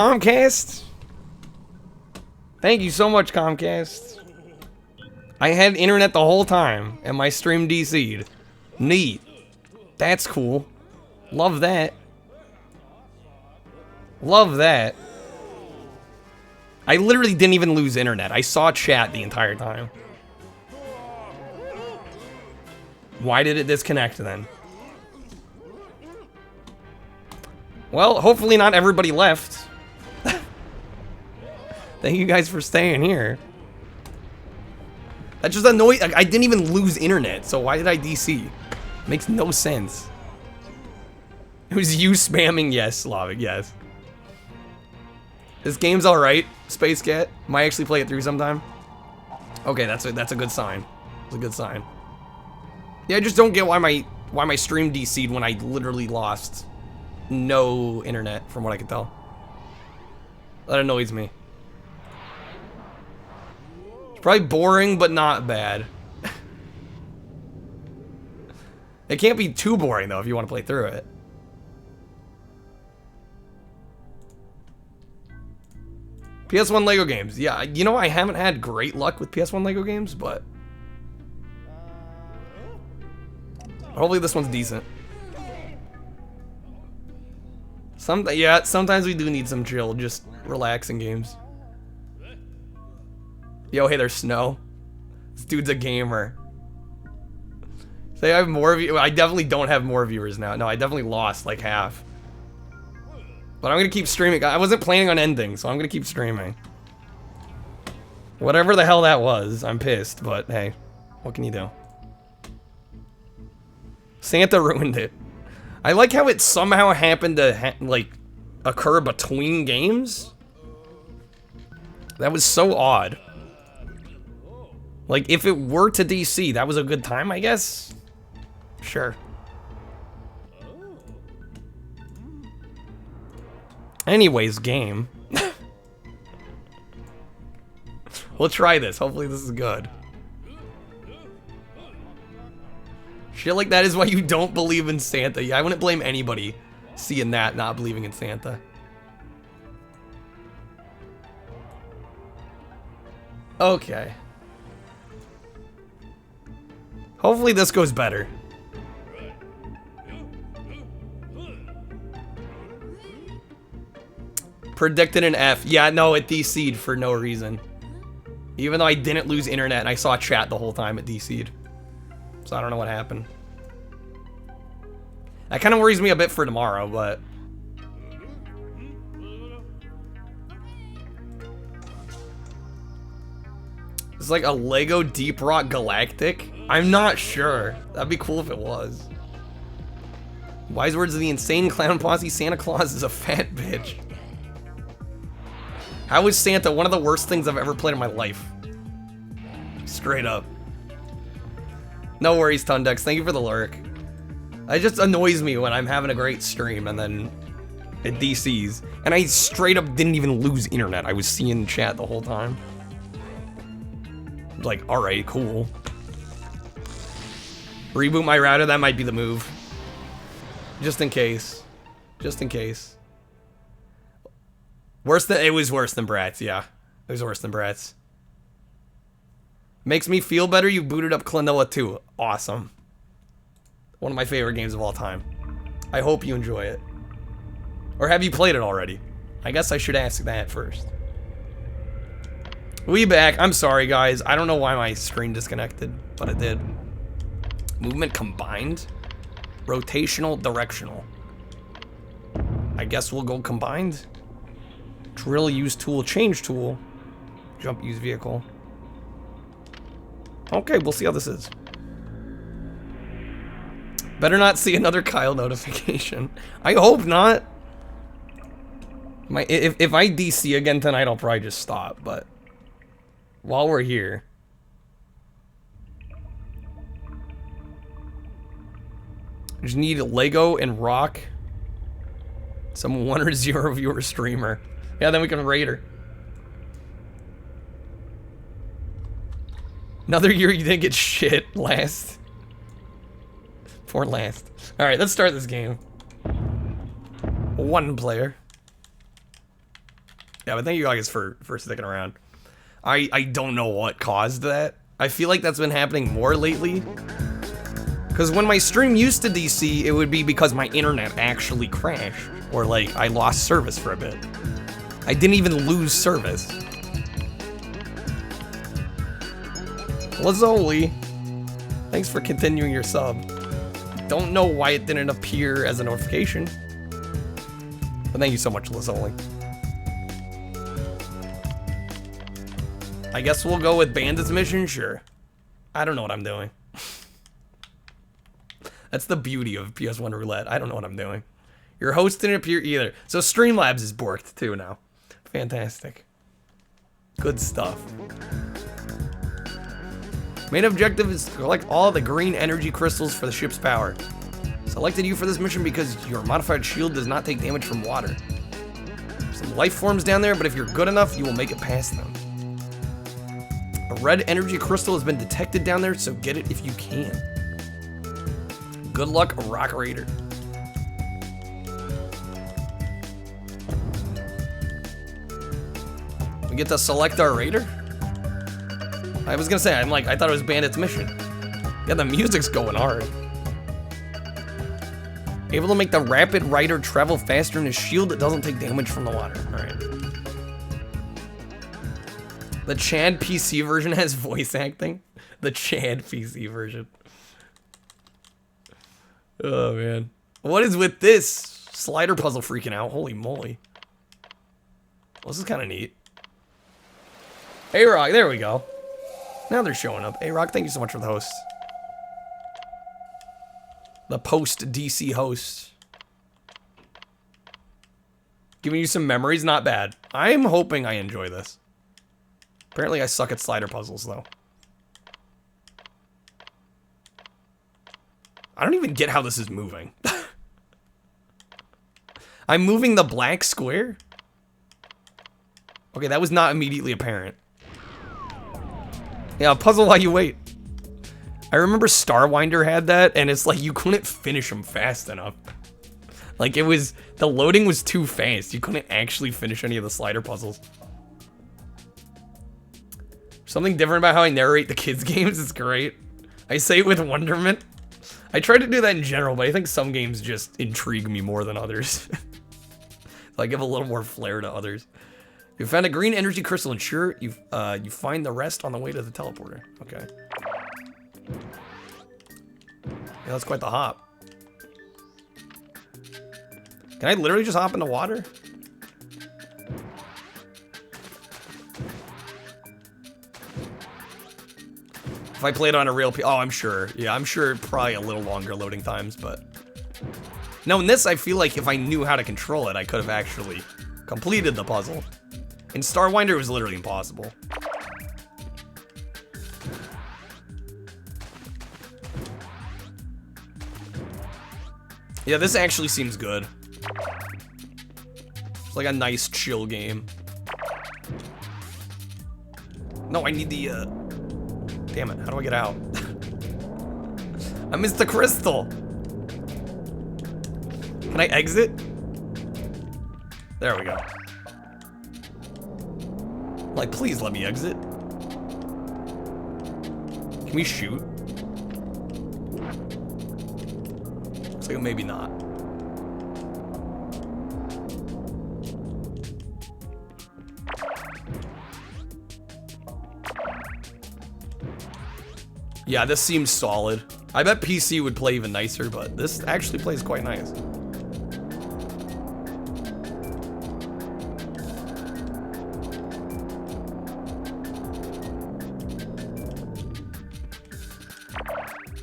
Comcast? Thank you so much, Comcast. I had internet the whole time, and my stream DC'd. Neat. That's cool. Love that. Love that. I literally didn't even lose internet. I saw chat the entire time. Why did it disconnect then? Well, hopefully not everybody left. Thank you guys for staying here. That just annoyed. I didn't even lose internet, so why did I DC? Makes no sense. It was you spamming yes, Slavic, yes. This game's alright, Space Cat. Might actually play it through sometime. Okay, that's a good sign. It's a good sign. Yeah, I just don't get why my stream DC'd when I literally lost no internet, from what I could tell. That annoys me. It's probably boring, but not bad. It can't be too boring, though, if you want to play through it. PS1 Lego games. Yeah, you know, I haven't had great luck with PS1 Lego games, but hopefully this one's decent. Yeah, sometimes we do need some chill, just relaxing games. Yo, hey, there's Snow. This dude's a gamer. Say I have more of you. I definitely don't have more viewers now. No, I definitely lost like half. But I'm gonna keep streaming. I wasn't planning on ending, so I'm gonna keep streaming. Whatever the hell that was, I'm pissed, but hey, what can you do? Santa ruined it. I like how it somehow happened to like occur between games. That was so odd. Like if it were to DC, that was a good time, I guess. Sure. Anyways, game. We'll try this. Hopefully this is good. Shit like that is why you don't believe in Santa. Yeah, I wouldn't blame anybody seeing that, not believing in Santa. Okay. Hopefully this goes better. Predicted an F. Yeah, no, it DC'd for no reason. Even though I didn't lose internet and I saw chat the whole time, it DC'd. So I don't know what happened. That kind of worries me a bit for tomorrow, but it's like a Lego Deep Rock Galactic? I'm not sure. That'd be cool if it was. Wise words of the insane clown posse, Santa Claus is a fat bitch. How is Santa one of the worst things I've ever played in my life? Straight up. No worries, Tundex. Thank you for the lurk. It just annoys me when I'm having a great stream and then it DCs. And I straight up didn't even lose internet. I was seeing chat the whole time. Like, alright, cool. Reboot my router, that might be the move. Just in case. Just in case. It was worse than Bratz, yeah. It was worse than Bratz. Makes me feel better, you booted up Klonoa 2. Awesome. One of my favorite games of all time. I hope you enjoy it. Or have you played it already? I guess I should ask that first. We back. I'm sorry, guys. I don't know why my screen disconnected, but it did. Movement combined? Rotational, directional. I guess we'll go combined. Drill, use tool, change tool. Jump, use vehicle. Okay, we'll see how this is. Better not see another Kyle notification. I hope not. If I DC again tonight, I'll probably just stop, but while we're here. Just need Lego and Rock. Some 1 or 0 viewer streamer. Yeah, then we can raid her. Another year you didn't get shit last. For last. Alright, let's start this game. 1 player. Yeah, but thank you guys for sticking around. I don't know what caused that. I feel like that's been happening more lately. Because when my stream used to DC, it would be because my internet actually crashed. Or like, I lost service for a bit. I didn't even lose service. Lazoli, thanks for continuing your sub. Don't know why it didn't appear as a notification. But thank you so much, Lazoli. I guess we'll go with Bandit's mission, sure. I don't know what I'm doing. That's the beauty of PS1 Roulette. I don't know what I'm doing. Your host didn't appear either. So Streamlabs is borked too now. Fantastic. Good stuff. Main objective is to collect all the green energy crystals for the ship's power. Selected you for this mission because your modified shield does not take damage from water. Some life forms down there, but if you're good enough, you will make it past them. A red energy crystal has been detected down there, so get it if you can. Good luck, Rock Raider. We get to select our raider? I was gonna say, I thought it was Bandit's mission. Yeah, the music's going hard. Able to make the rapid rider travel faster in his shield that doesn't take damage from the water. Alright. The Chad PC version has voice acting. The Chad PC version. Oh, man. What is with this slider puzzle freaking out? Holy moly. Well, this is kind of neat. A-Rock, there we go. Now they're showing up. A-Rock, thank you so much for the host. The post-DC host. Giving you some memories, not bad. I'm hoping I enjoy this. Apparently I suck at slider puzzles, though. I don't even get how this is moving. I'm moving the black square? Okay, that was not immediately apparent. Yeah, puzzle while you wait. I remember Starwinder had that, and it's like you couldn't finish them fast enough. Like it was, the loading was too fast. You couldn't actually finish any of the slider puzzles. Something different about how I narrate the kids' games is great. I say it with wonderment. I try to do that in general, but I think some games just intrigue me more than others. So I give a little more flair to others. You found a green energy crystal, and sure, you find the rest on the way to the teleporter. Okay. Yeah, that's quite the hop. Can I literally just hop in the water? If I played on a real oh, I'm sure. Yeah, I'm sure probably a little longer loading times, but... No, in this, I feel like if I knew how to control it, I could have actually completed the puzzle. In Starwinder, it was literally impossible. Yeah, this actually seems good. It's like a nice, chill game. No, I need the, Damn it, how do I get out? I missed the crystal! Can I exit? There we go. Like, please let me exit. Can we shoot? Looks like maybe not. Yeah, this seems solid. I bet PC would play even nicer, but this actually plays quite nice.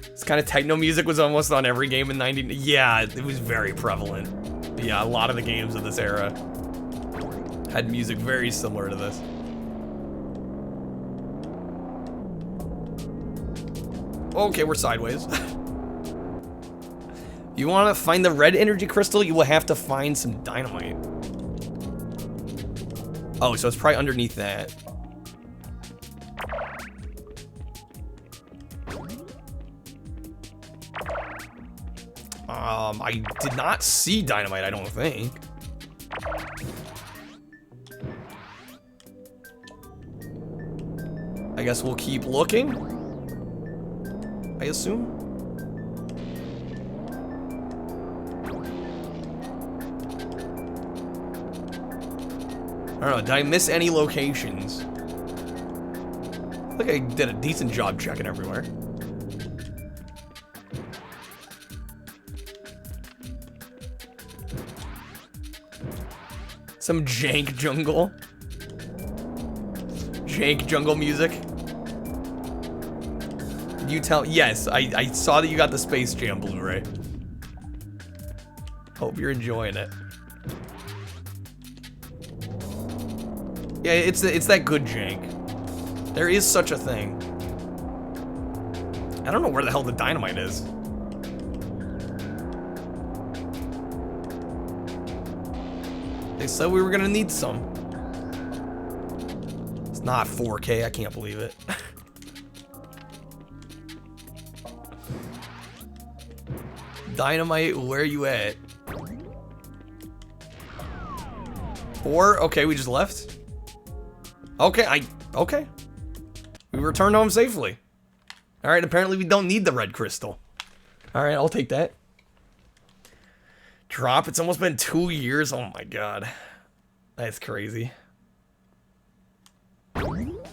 This kind of techno music was almost on every game in 90. Yeah, it was very prevalent. Yeah, a lot of the games of this era had music very similar to this. Okay, we're sideways. You want to find the red energy crystal? You will have to find some dynamite. Oh, so it's probably underneath that. I did not see dynamite, I don't think. I guess we'll keep looking. I assume. I don't know, did I miss any locations? I think I did a decent job checking everywhere. Some jank jungle. Jank jungle music. Did you tell? Yes, I saw that you got the Space Jam Blu-ray. Hope you're enjoying it. Yeah, it's that good jank. There is such a thing. I don't know where the hell the dynamite is. They said we were gonna need some. It's not 4K, I can't believe it. Dynamite, where you at? 4? Okay, we just left. Okay, okay. We returned home safely. Alright, apparently we don't need the red crystal. Alright, I'll take that. Drop, it's almost been 2 years. Oh my god. That's crazy.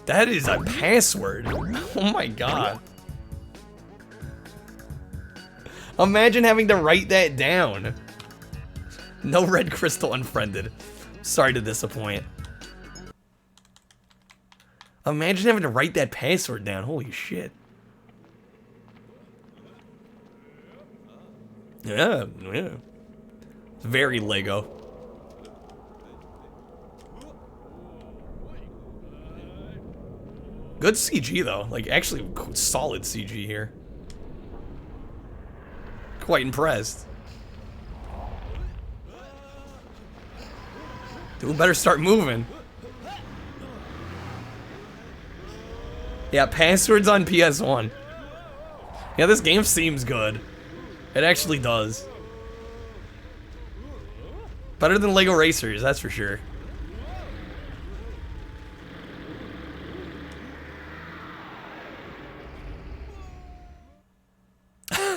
That is a password. Oh my god. Imagine having to write that down. No red crystal unfriended. Sorry to disappoint. Imagine having to write that password down. Holy shit. Yeah, yeah. Very Lego. Good CG though. Like actually solid CG here. Quite impressed. Dude, better start moving. Yeah, passwords on PS1. Yeah, this game seems good. It actually does. Better than Lego Racers, that's for sure.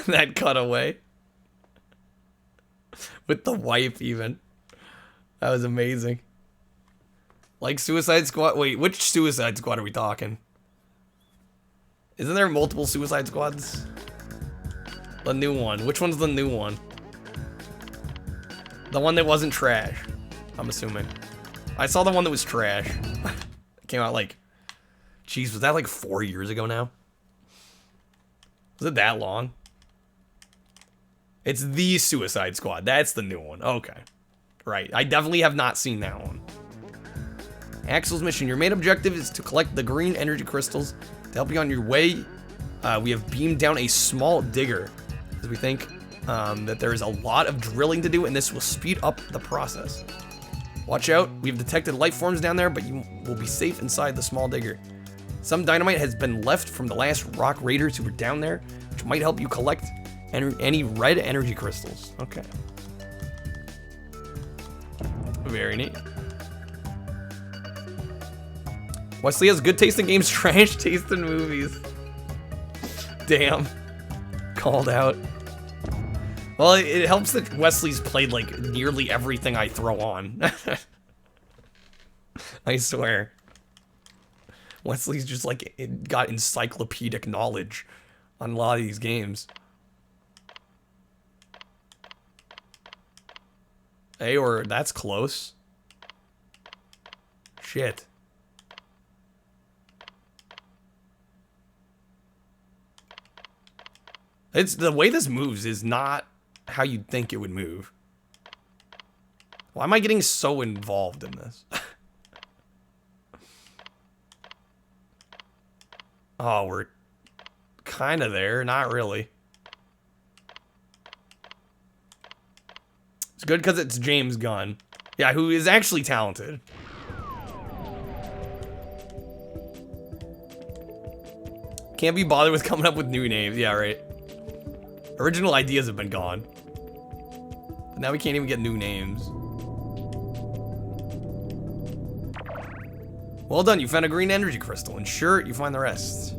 That cutaway. With the wife, even. That was amazing. Like Suicide Squad? Wait, which Suicide Squad are we talking? Isn't there multiple Suicide Squads? The new one. Which one's the new one? The one that wasn't trash, I'm assuming. I saw the one that was trash. It came out like... Jeez, was that like 4 years ago now? Was it that long? It's the Suicide Squad. That's the new one. Okay. Right. I definitely have not seen that one. Axel's mission. Your main objective is to collect the green energy crystals. To help you on your way, we have beamed down a small digger, as we think that there is a lot of drilling to do, and this will speed up the process. Watch out, we've detected life forms down there, but you will be safe inside the small digger. Some dynamite has been left from the last rock raiders who were down there, which might help you collect any red energy crystals. Okay. Very neat. Wesley has good taste in games, trash taste in movies. Damn. Called out. Well, it helps that Wesley's played like nearly everything I throw on. I swear. Wesley's just like got encyclopedic knowledge on a lot of these games. Hey, or that's close. Shit. It's the way this moves is not how you'd think it would move. Why am I getting so involved in this? Oh, we're kind of there. Not really. It's good because it's James Gunn. Yeah, who is actually talented. Can't be bothered with coming up with new names. Yeah, right. Original ideas have been gone. But now we can't even get new names. Well done, you found a green energy crystal. Ensure you find the rest.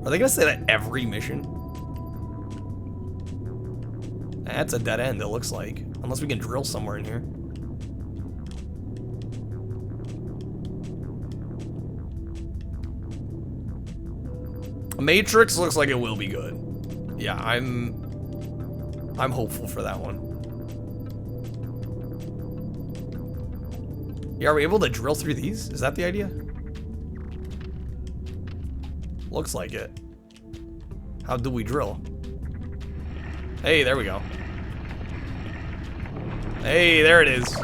Are they gonna say that every mission? That's a dead end, it looks like. Unless we can drill somewhere in here. Matrix looks like it will be good. Yeah, I'm hopeful for that one. Yeah, are we able to drill through these? Is that the idea? Looks like it. How do we drill? Hey, there we go. Hey, there it is.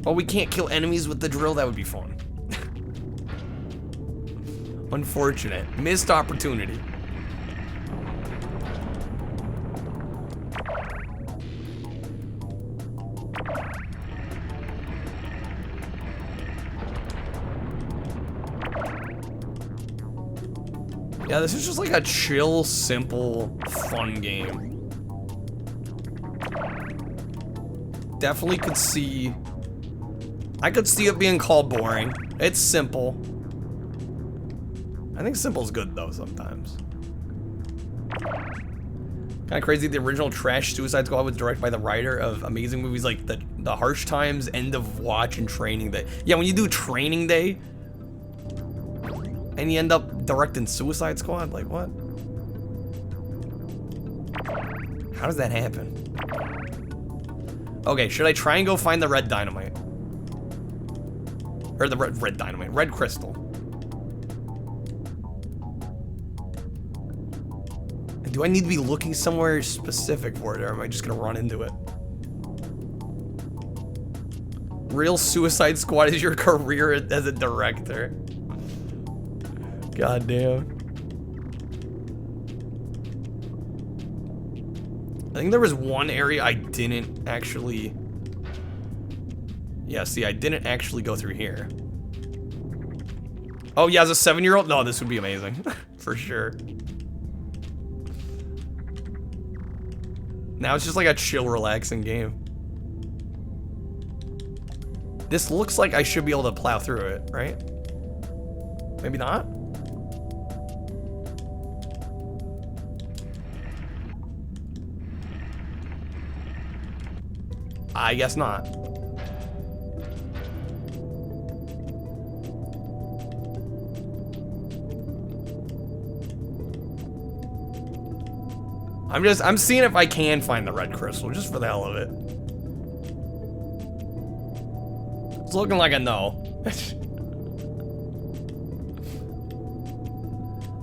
Oh, we can't kill enemies with the drill? That would be fun. Unfortunate. Missed opportunity. Yeah, this is just like a chill, simple, fun game. Definitely could see... I could see it being called boring. It's simple. I think simple's good though sometimes. Kind of crazy, the original trash Suicide Squad was directed by the writer of amazing movies like the Harsh Times, End of Watch, and Training Day. Yeah, when you do Training Day, and you end up directing Suicide Squad, like what? How does that happen? Okay, should I try and go find the red dynamite? Or the red dynamite, red crystal. And do I need to be looking somewhere specific for it, or am I just gonna run into it? Real Suicide Squad is your career as a director. God damn. I think there was one area I didn't actually... Yeah, see, I didn't actually go through here. Oh, yeah, as a 7-year-old? No, this would be amazing. For sure. Now it's just like a chill, relaxing game. This looks like I should be able to plow through it, right? Maybe not? I guess not. I'm seeing if I can find the red crystal, just for the hell of it. It's looking like a no.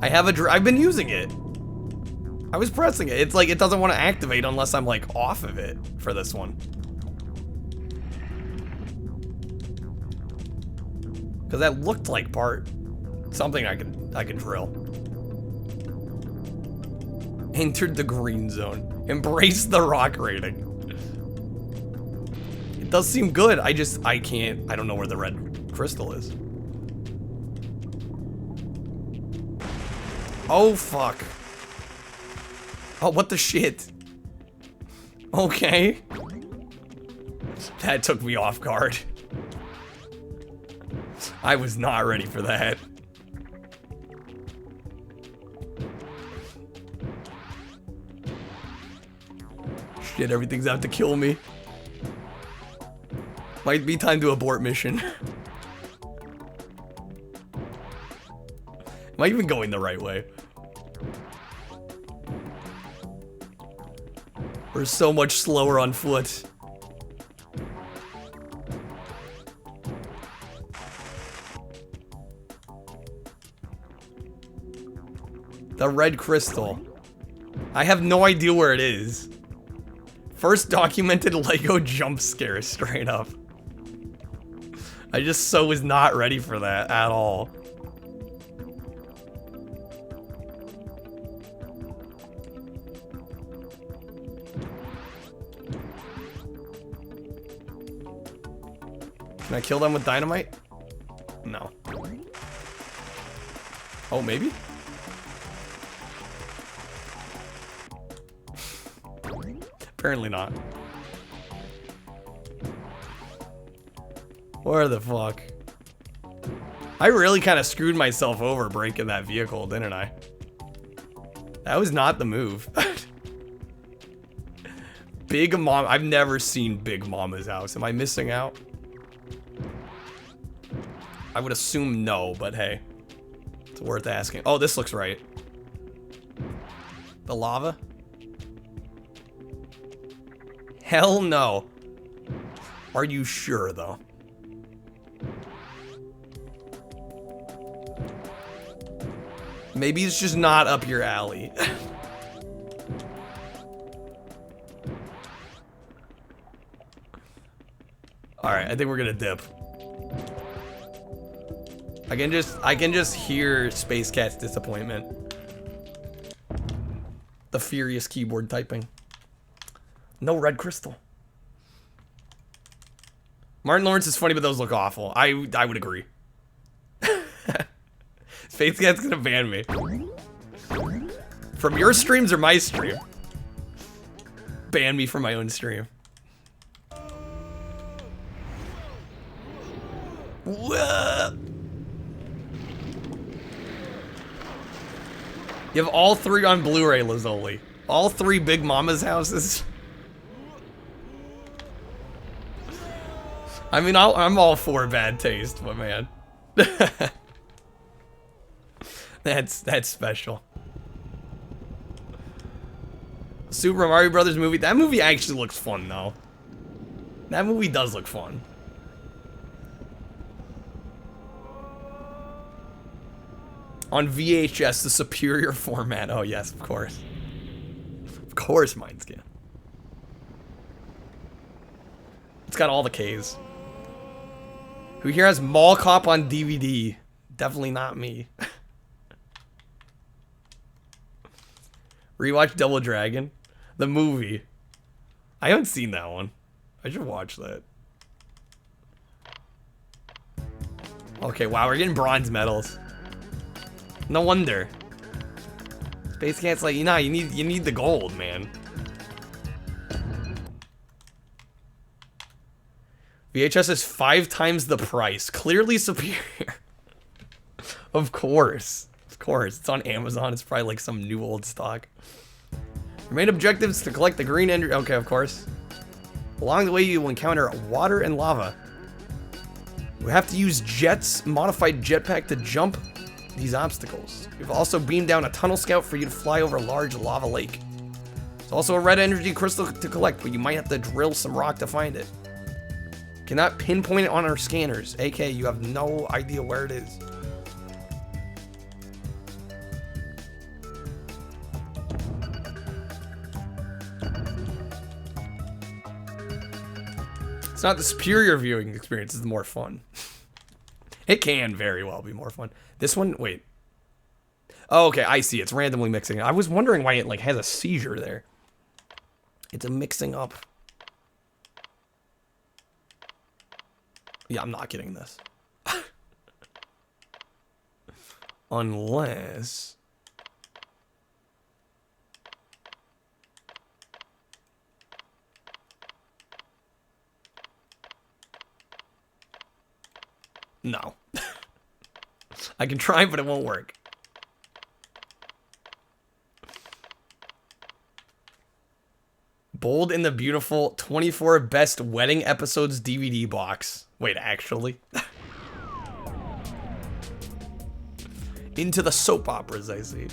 I've been using it. I was pressing it. It's like, it doesn't want to activate unless I'm like off of it for this one. Cause that looked like something I could drill. Entered the green zone. Embrace the rock rating. It does seem good. I don't know where the red crystal is. Oh, fuck. Oh, what the shit? Okay. That took me off guard. I was not ready for that. Shit, everything's out to kill me. Might be time to abort mission. Am I even going the right way? We're so much slower on foot. The red crystal. I have no idea where it is. First documented Lego jump scare, straight up. I just so was not ready for that at all. Can I kill them with dynamite? No. Oh, maybe? Apparently not. Where the fuck? I really kind of screwed myself over breaking that vehicle, didn't I? That was not the move. Big Mom. I've never seen Big Mama's house. Am I missing out? I would assume no, but hey. It's worth asking. Oh, this looks right. The lava? Hell no. Are you sure, though? Maybe it's just not up your alley. Alright, I think we're gonna dip. I can just hear Space Cat's disappointment. The furious keyboard typing. No red crystal. Martin Lawrence is funny, but those look awful. I would agree. Space Cat's gonna ban me. From your streams or my stream? Ban me from my own stream. Whoa. You have all three on Blu-ray, Lazoli. All three Big Mama's houses. I mean, I'm all for bad taste, but man. That's special. Super Mario Brothers movie. That movie actually looks fun, though. That movie does look fun. On VHS, the superior format. Oh, yes, of course. Of course, mine's can. It's got all the Ks. Who here has Mall Cop on DVD? Definitely not me. Rewatch Double Dragon. The movie. I haven't seen that one. I should watch that. Okay, wow, we're getting bronze medals. No wonder. Space Cat's like, you need the gold, man. VHS is 5 times the price. Clearly superior. Of course. Of course. It's on Amazon. It's probably like some new old stock. Your main objective is to collect the green energy. Okay, of course. Along the way, you will encounter water and lava. You have to use jets, modified jetpack to jump these obstacles. You've also beamed down a tunnel scout for you to fly over a large lava lake. There's also a red energy crystal to collect, but you might have to drill some rock to find it. Cannot pinpoint it on our scanners, aka you have no idea where it is. It's not the superior viewing experience, it's more fun. It can very well be more fun. This one, wait. Oh, okay, I see. It's randomly mixing. I was wondering why it like has a seizure there. It's a mixing up. Yeah, I'm not getting this. Unless... No. I can try, but it won't work. Bold in the beautiful 24 best wedding episodes DVD box. Wait, actually? Into the soap operas, I see.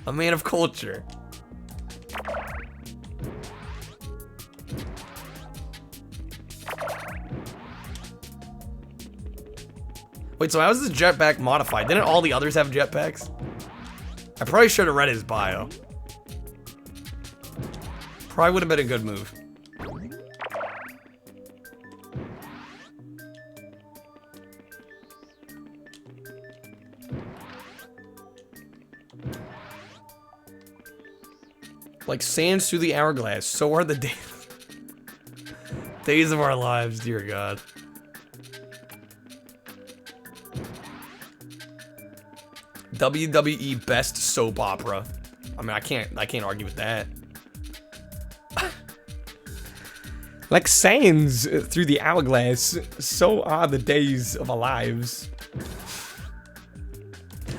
A man of culture. Wait, so how is this jetpack modified? Didn't all the others have jetpacks? I probably should have read his bio. Probably would have been a good move. Like sands through the hourglass, so are the days of our lives, dear God. WWE best soap opera. I mean, I can't argue with that. Like sands through the hourglass, so are the days of our lives.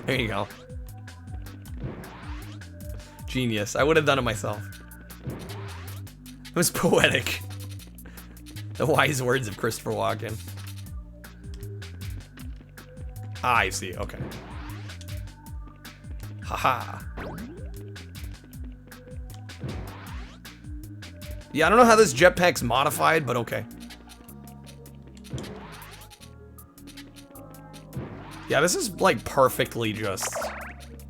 There you go. Genius. I would have done it myself. It was poetic. The wise words of Christopher Walken. Ah, I see. Okay. Haha. Yeah, I don't know how this jetpack's modified, but okay. Yeah, this is like perfectly just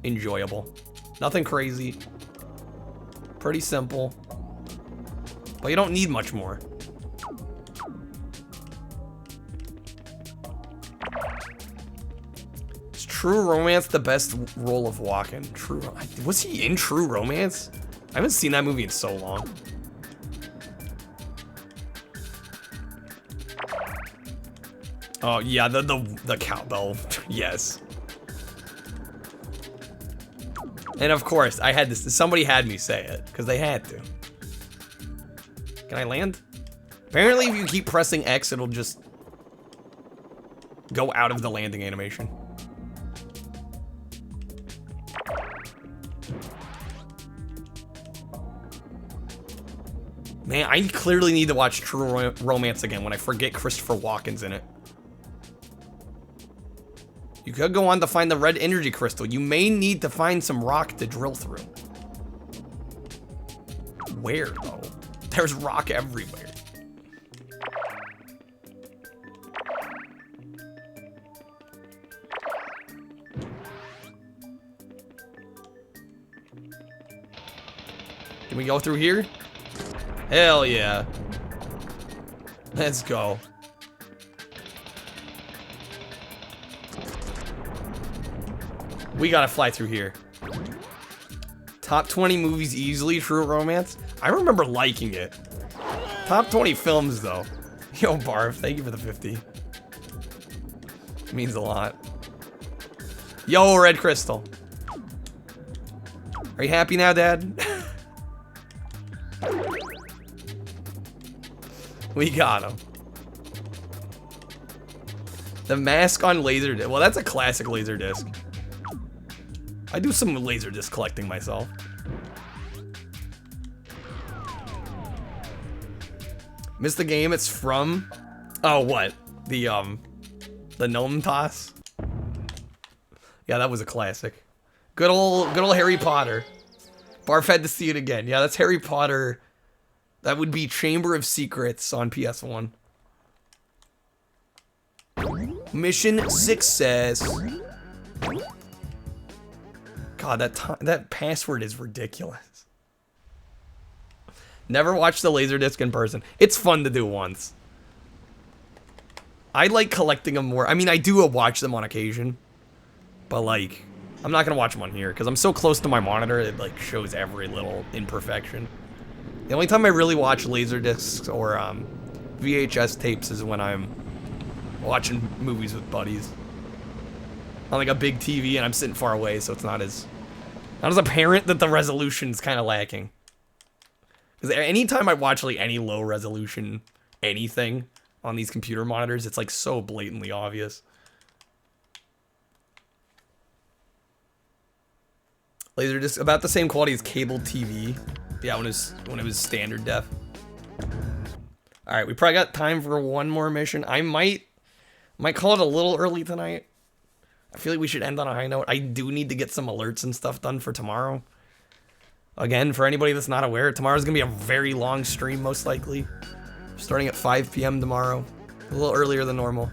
enjoyable. Nothing crazy. Pretty simple. But you don't need much more. Is True Romance the best role of Walken? True. Was he in True Romance? I haven't seen that movie in so long. Oh yeah, the cowbell. Yes. And of course, I had this. Somebody had me say it because they had to. Can I land? Apparently, if you keep pressing X, it'll just go out of the landing animation. Man, I clearly need to watch True Romance again when I forget Christopher Walken's in it. You could go on to find the red energy crystal. You may need to find some rock to drill through. Where, though? There's rock everywhere. Can we go through here? Hell yeah. Let's go. We gotta fly through here. Top 20 movies easily, True Romance. I remember liking it. Top 20 films though. Yo, Barf, thank you for the 50. It means a lot. Yo, Red Crystal. Are you happy now, Dad? We got him. The mask on Laserdisc. Well, that's a classic Laserdisc. I do some Laserdisc collecting myself. Missed the game it's from? Oh, what? The Gnome Toss? Yeah, that was a classic. Good old Harry Potter. Barf had to see it again. Yeah, that's Harry Potter. That would be Chamber of Secrets on PS1. Mission success. God, that password is ridiculous. Never watched the Laserdisc in person. It's fun to do once. I like collecting them more. I mean, I do watch them on occasion. But, like, I'm not going to watch them on here because I'm so close to my monitor, it, like, shows every little imperfection. The only time I really watch Laserdiscs or VHS tapes is when I'm watching movies with buddies. On, like, a big TV and I'm sitting far away, so it's not as apparent that the resolution's kind of lacking. Because anytime I watch, like, any low resolution anything on these computer monitors, it's, like, so blatantly obvious. Laserdisc, about the same quality as cable TV. Yeah, when it was standard def. All right, we probably got time for one more mission. I might call it a little early tonight. I feel like we should end on a high note. I do need to get some alerts and stuff done for tomorrow. Again, for anybody that's not aware, tomorrow's gonna be a very long stream, most likely. Starting at 5 p.m. tomorrow. A little earlier than normal.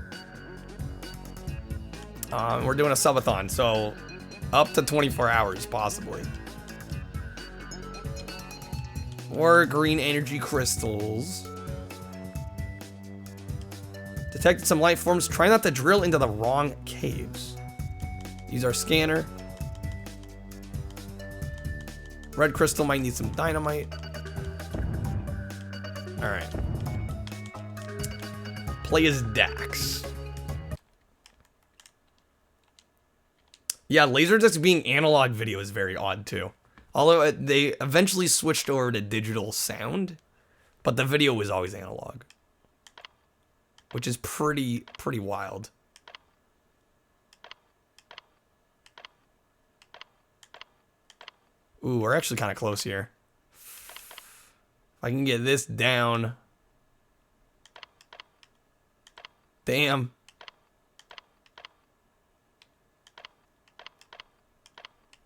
We're doing a subathon, so up to 24 hours, possibly. Or green energy crystals. Detected some life forms. Try not to drill into the wrong caves. Use our scanner. Red crystal might need some dynamite. Alright. Play as Dax. Yeah, Laserdisc being analog video is very odd too. Although they eventually switched over to digital sound. But the video was always analog. Which is pretty wild. Ooh, we're actually kind of close here. If I can get this down. Damn.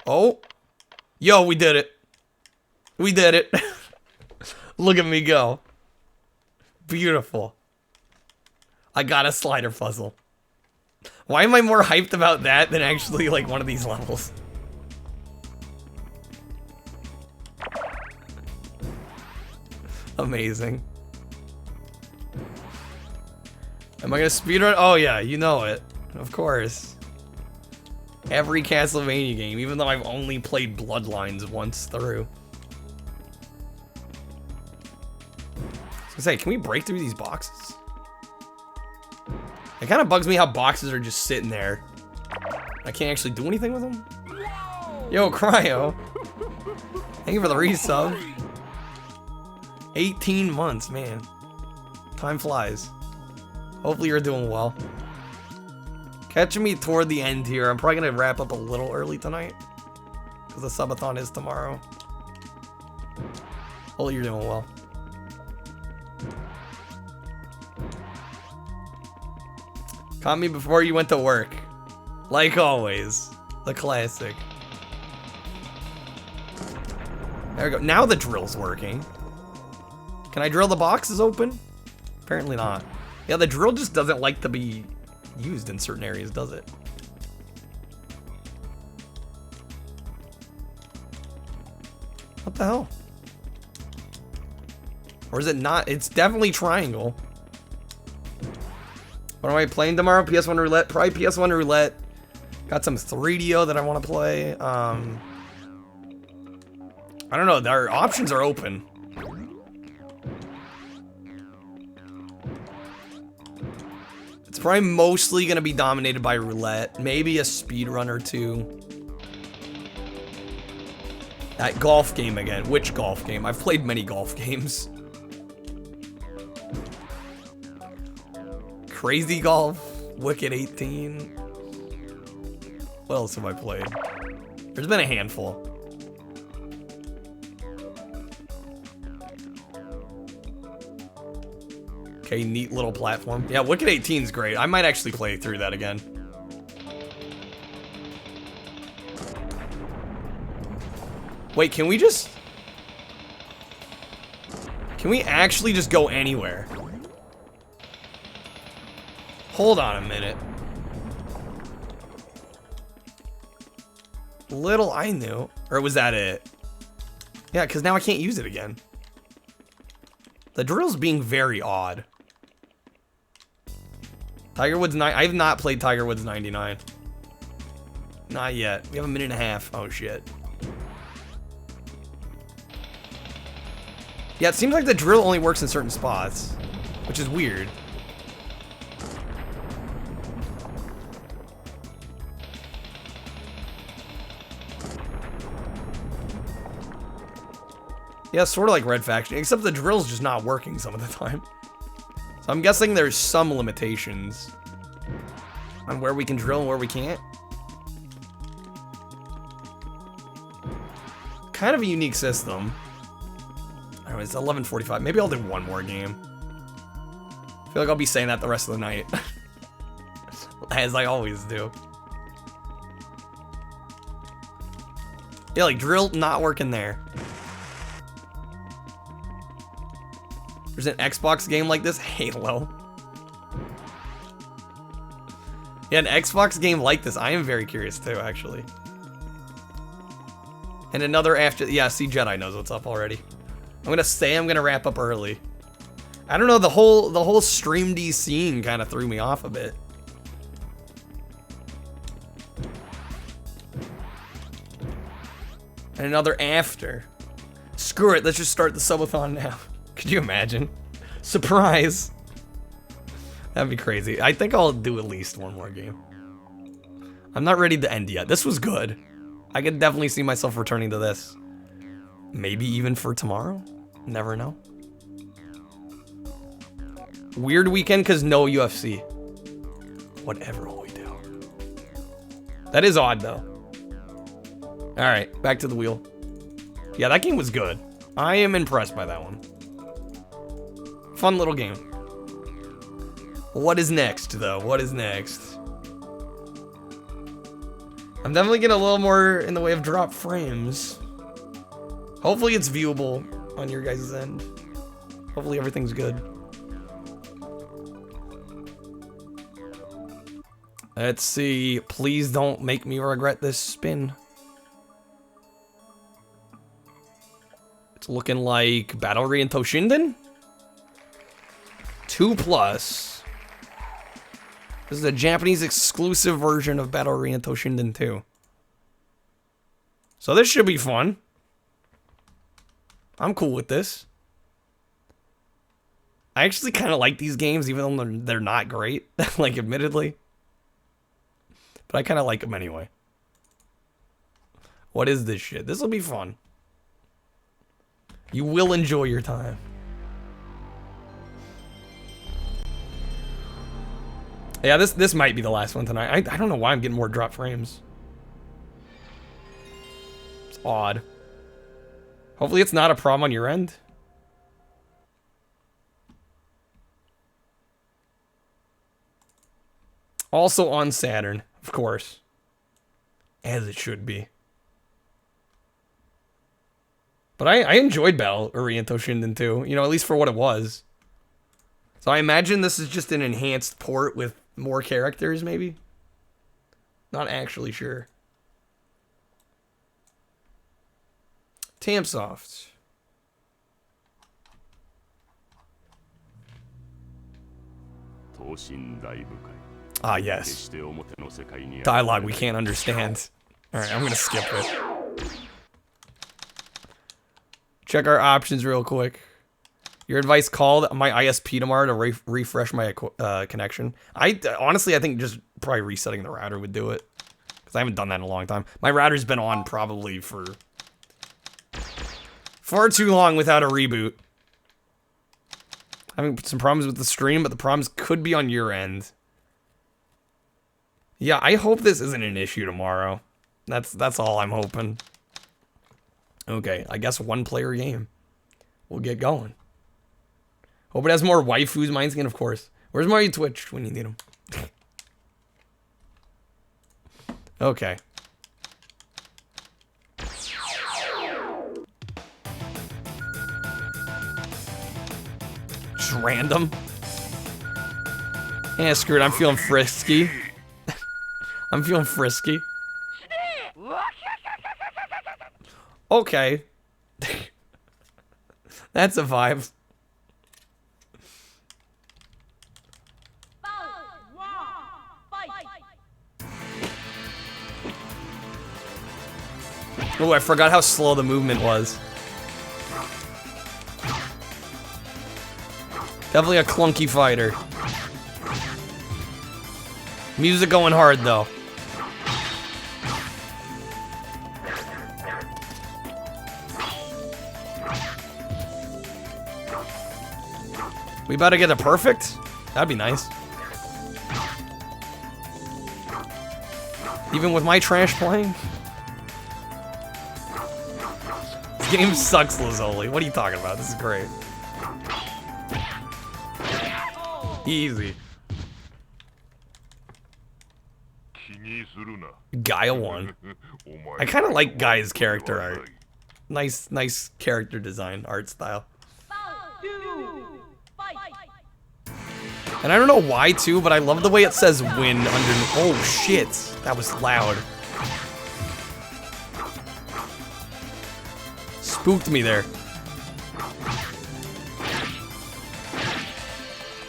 Oh. Yo, we did it. We did it. Look at me go. Beautiful. I got a slider puzzle. Why am I more hyped about that than actually like one of these levels? Amazing. Am I gonna speedrun? Oh yeah, you know it. Of course. Every Castlevania game, even though I've only played Bloodlines once through. I was gonna say, can we break through these boxes? It kind of bugs me how boxes are just sitting there. I can't actually do anything with them. Yo, Cryo. Thank you for the resub. 18 months, man. Time flies. Hopefully you're doing well. Catching me toward the end here. I'm probably gonna wrap up a little early tonight, because the subathon is tomorrow. Hopefully you're doing well. Caught me before you went to work. Like always. The classic. There we go. Now the drill's working. Can I drill the boxes open? Apparently not. Yeah, the drill just doesn't like to be used in certain areas, does it? What the hell? Or is it not? It's definitely triangle. What am I playing tomorrow? PS1 Roulette? Probably PS1 Roulette. Got some 3DO that I want to play. I don't know. Our options are open. It's probably mostly going to be dominated by Roulette. Maybe a speedrun or two. That golf game again. Which golf game? I've played many golf games. Crazy Golf. Wicked 18. What else have I played? There's been a handful. Okay, neat little platform. Yeah, Wicked 18 is great. I might actually play through that again. Wait, can we just... Can we actually just go anywhere? Hold on a minute. Little I knew. Or was that it? Yeah, because now I can't use it again. The drill's being very odd. Tiger Woods 9. I have not played Tiger Woods 99. Not yet. We have a minute and a half. Oh, shit. Yeah, it seems like the drill only works in certain spots, which is weird. Yeah, sort of like Red Faction, except the drill's just not working some of the time. So I'm guessing there's some limitations on where we can drill and where we can't. Kind of a unique system. Anyway, it's 11:45. Maybe I'll do one more game. I feel like I'll be saying that the rest of the night. As I always do. Yeah, like drill not working there. There's an Xbox game like this, Halo. Yeah, an Xbox game like this. I am very curious too, actually. And another after, yeah, see, Jedi knows what's up already. I'm gonna say I'm gonna wrap up early. I don't know, the whole stream D scene kind of threw me off a bit. And another after. Screw it, let's just start the subathon now. Could you imagine? Surprise! That'd be crazy. I think I'll do at least one more game. I'm not ready to end yet. This was good. I could definitely see myself returning to this. Maybe even for tomorrow? Never know. Weird weekend because no UFC. Whatever will we do? That is odd though. All right, back to the wheel. Yeah, that game was good. I am impressed by that one. Fun little game. What is next though? What is next? I'm definitely getting a little more in the way of drop frames. Hopefully it's viewable on your guys' end. Hopefully everything's good. Let's see. Please don't make me regret this spin. It's looking like Battle and Toshinden? 2+. This is a Japanese exclusive version of Battle and Toshinden 2. So this should be fun. I'm cool with this. I actually kind of like these games, even though they're not great, like admittedly. But I kind of like them anyway. What is this shit? This will be fun. You will enjoy your time. Yeah, this might be the last one tonight. I don't know why I'm getting more drop frames. It's odd. Hopefully it's not a problem on your end. Also on Saturn, of course. As it should be. But I enjoyed Battle Arena Toshinden 2, you know, at least for what it was. So I imagine this is just an enhanced port with more characters, maybe? Not actually sure. Tamsoft. Ah, yes. Dialogue we can't understand. Alright, I'm gonna skip it. Check our options real quick. Your advice, called my ISP tomorrow to refresh my connection. Honestly, I think just probably resetting the router would do it. Because I haven't done that in a long time. My router's been on probably for far too long without a reboot. Having some problems with the stream, but the problems could be on your end. Yeah, I hope this isn't an issue tomorrow. That's all I'm hoping. Okay, I guess one player game. We'll get going. Hope it has more waifus, Mindskin, of course. Where's Mario Twitch when you need him? Okay. Just random. Yeah, screw it. I'm feeling frisky. I'm feeling frisky. Okay. That's a vibe. Oh, I forgot how slow the movement was. Definitely a clunky fighter. Music going hard though. We about to get a perfect? That'd be nice. Even with my trash playing? This game sucks, Lazoli. What are you talking about? This is great. Easy. Gaia 1. I kind of like Gaia's character art. Nice character design, art style. And I don't know why too, but I love the way it says win underneath. Oh shit, that was loud. Spooked me there.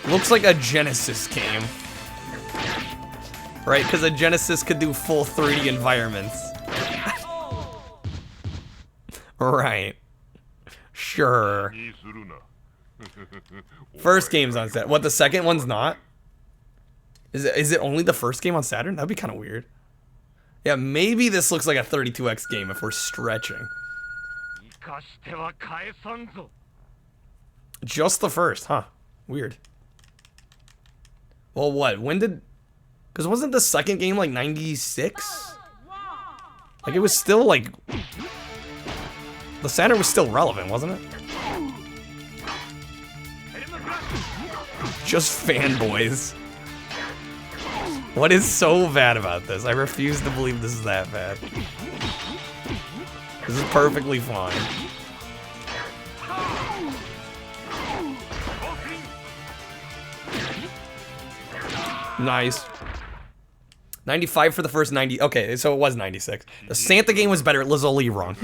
Looks like a Genesis game. Right, because a Genesis could do full 3D environments. Right. Sure. First game's on set. What, the second one's not? Is it only the first game on Saturn? That'd be kind of weird. Yeah, maybe this looks like a 32X game if we're stretching. Just the first, huh? Weird. Well, what? When did... Because wasn't the second game like 96? Like it was still like... The center was still relevant, wasn't it? Just fanboys. What is so bad about this? I refuse to believe this is that bad. This is perfectly fine. Nice. 95 for the first 90. Okay, so it was 96. The Santa game was better. Lazuli wrong.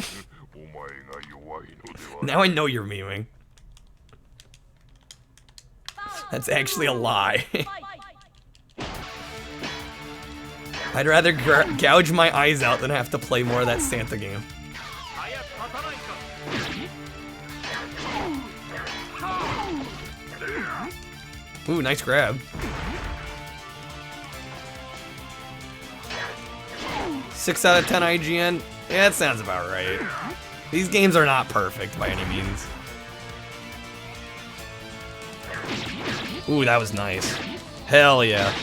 Now I know you're memeing. That's actually a lie. I'd rather gouge my eyes out than have to play more of that Santa game. Ooh, nice grab. 6 out of 10 IGN. Yeah, that sounds about right. These games are not perfect by any means. Ooh, that was nice. Hell yeah.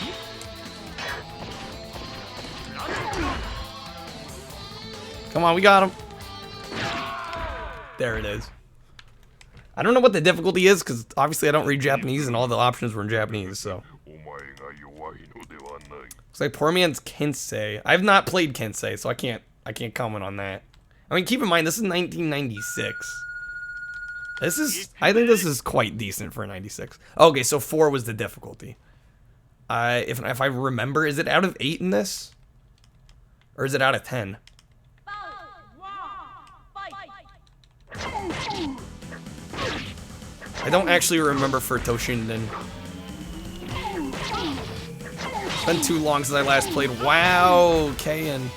Come on, we got him. There it is. I don't know what the difficulty is, because obviously I don't read Japanese and all the options were in Japanese, so. Looks like poor man's Kensei. I've not played Kensei, so I can't comment on that. I mean, keep in mind, this is 1996. I think this is quite decent for a 96. Okay, so 4 was the difficulty. If I remember, is it out of 8 in this? Or is it out of 10? I don't actually remember for Toshinden. It's been too long since I last played. Wow, okay, and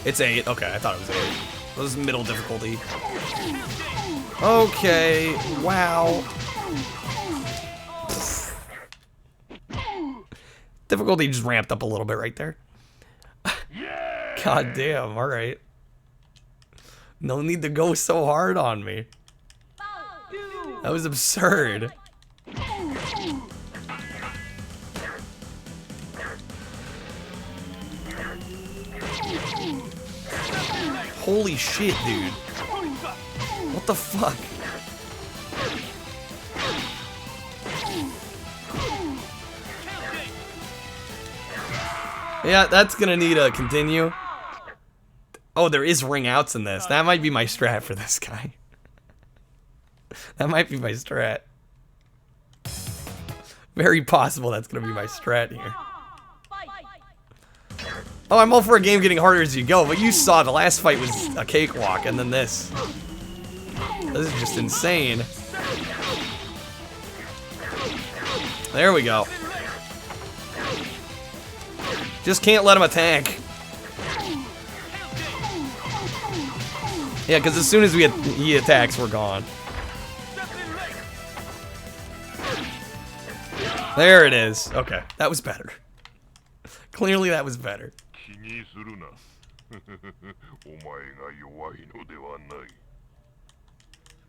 it's 8. Okay, I thought it was 8. It was middle difficulty. Okay, wow. Difficulty just ramped up a little bit right there. God damn, alright. No need to go so hard on me. That was absurd. Holy shit, dude. What the fuck? Yeah, that's gonna need a continue. Oh, there is ring outs in this. That might be my strat for this guy. That might be my strat. Very possible that's gonna be my strat here. Oh, I'm all for a game getting harder as you go, but you saw the last fight was a cakewalk, and then this. This is just insane. There we go. Just can't let him attack. Yeah, because as soon as he attacks, we're gone. There it is. Okay, that was better. Clearly that was better.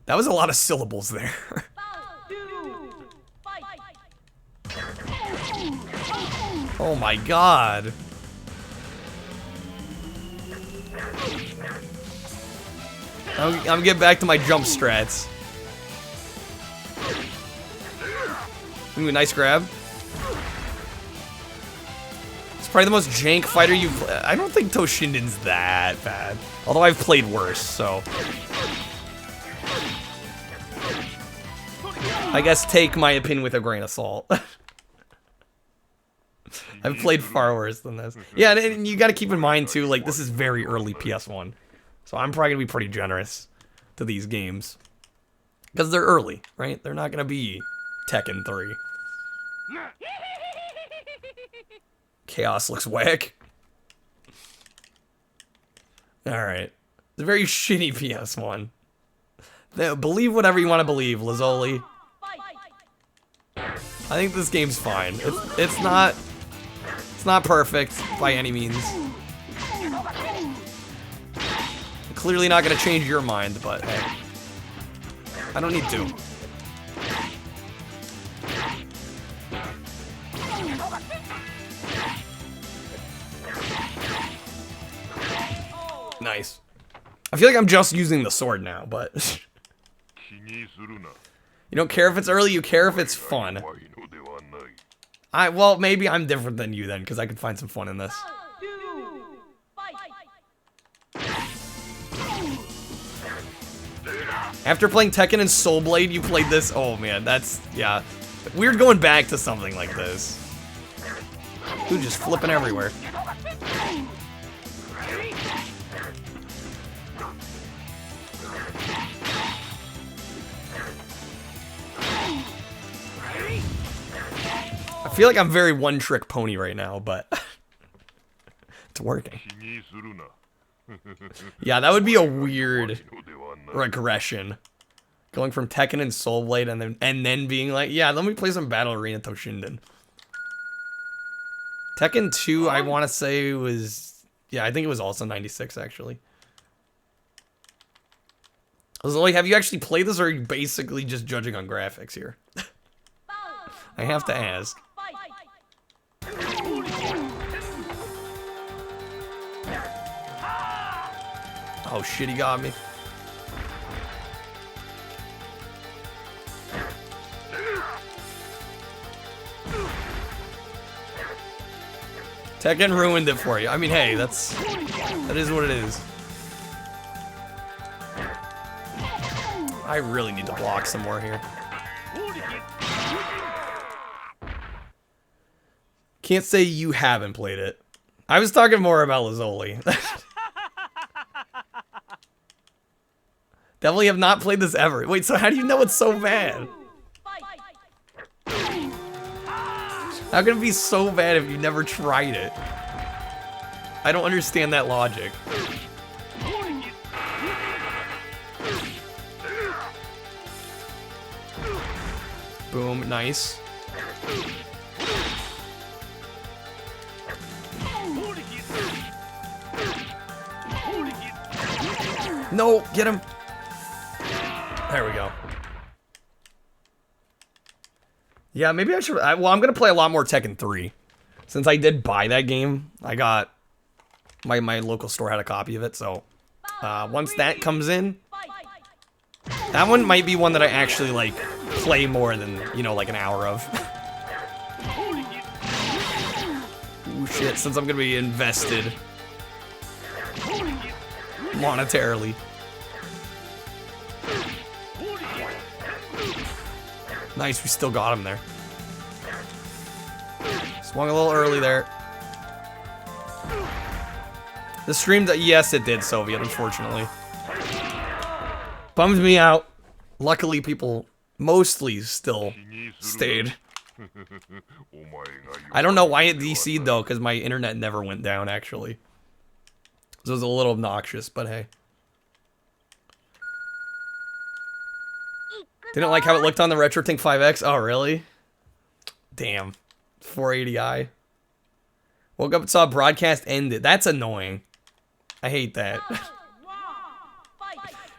That was a lot of syllables there. Oh my god. I'm getting back to my jump strats. Ooh, nice grab. It's probably the most jank fighter you've... I don't think Toshinden's that bad. Although I've played worse, so... I guess take my opinion with a grain of salt. I've played far worse than this. Yeah, and you gotta keep in mind, too, like, this is very early PS1. So I'm probably gonna be pretty generous to these games. Because they're early, right? They're not gonna be Tekken 3. Chaos looks whack. Alright. It's a very shitty PS1. Believe whatever you want to believe, Lazuli. I think this game's fine. It's not perfect by any means. Clearly not gonna change your mind, but hey. I don't need to. Nice. I feel like I'm just using the sword now, but... You don't care if it's early, you care if it's fun. Well, maybe I'm different than you then, because I could find some fun in this. After playing Tekken and Soul Blade, you played this? Oh man, that's, yeah. Weird going back to something like this. Dude, just flipping everywhere. I feel like I'm very one-trick pony right now, but it's working. Yeah, that would be a weird regression. Going from Tekken and Soul Blade and then being like, yeah, let me play some Battle Arena Toshinden. Tekken 2, I want to say was, yeah, I think it was also 96 actually. I was like, have you actually played this, or are you basically just judging on graphics here? I have to ask. Oh shit, he got me. Tekken ruined it for you. I mean, hey, that is what it is. I really need to block some more here. Can't say you haven't played it. I was talking more about Lazuli. Definitely have not played this ever. Wait, so how do you know it's so bad? How can it be so bad if you never tried it? I don't understand that logic. Boom, nice. No, get him. There we go. Yeah, maybe I should. Well, I'm gonna play a lot more Tekken 3. Since I did buy that game, I got my local store had a copy of it. So once that comes in, that one might be one that I actually like play more than, you know, like an hour of. Ooh, shit! Since I'm gonna be invested monetarily. Nice, we still got him there. Swung a little early there. The stream, yes, it did, Soviet, unfortunately. Bummed me out. Luckily, people mostly still stayed. I don't know why it DC'd, though, because my internet never went down, actually. So it was a little obnoxious, but hey. Didn't like how it looked on the RetroTink 5X? Oh, really? Damn. 480i. Woke up and saw broadcast ended. That's annoying. I hate that.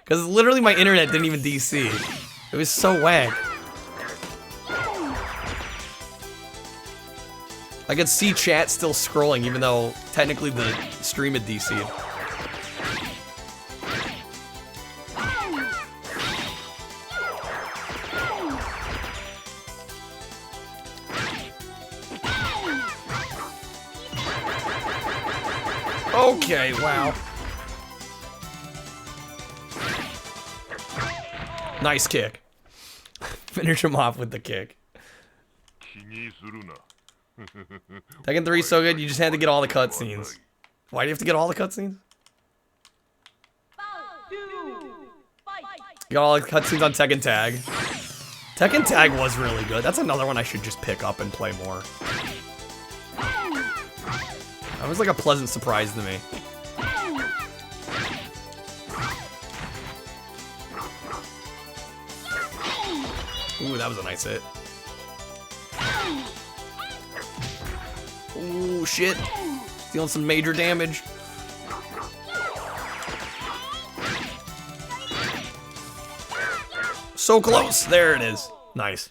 Because literally my internet didn't even DC. It was so whack. I could see chat still scrolling even though technically the stream had DC'd. Okay, wow. Nice kick. Finish him off with the kick. Tekken 3 is so good, you just had to get all the cutscenes. Why do you have to get all the cutscenes? You got all the cutscenes on Tekken Tag. Tekken Tag was really good. That's another one I should just pick up and play more. That was like a pleasant surprise to me. Ooh, that was a nice hit. Ooh, shit. Dealing some major damage. So close. There it is. Nice.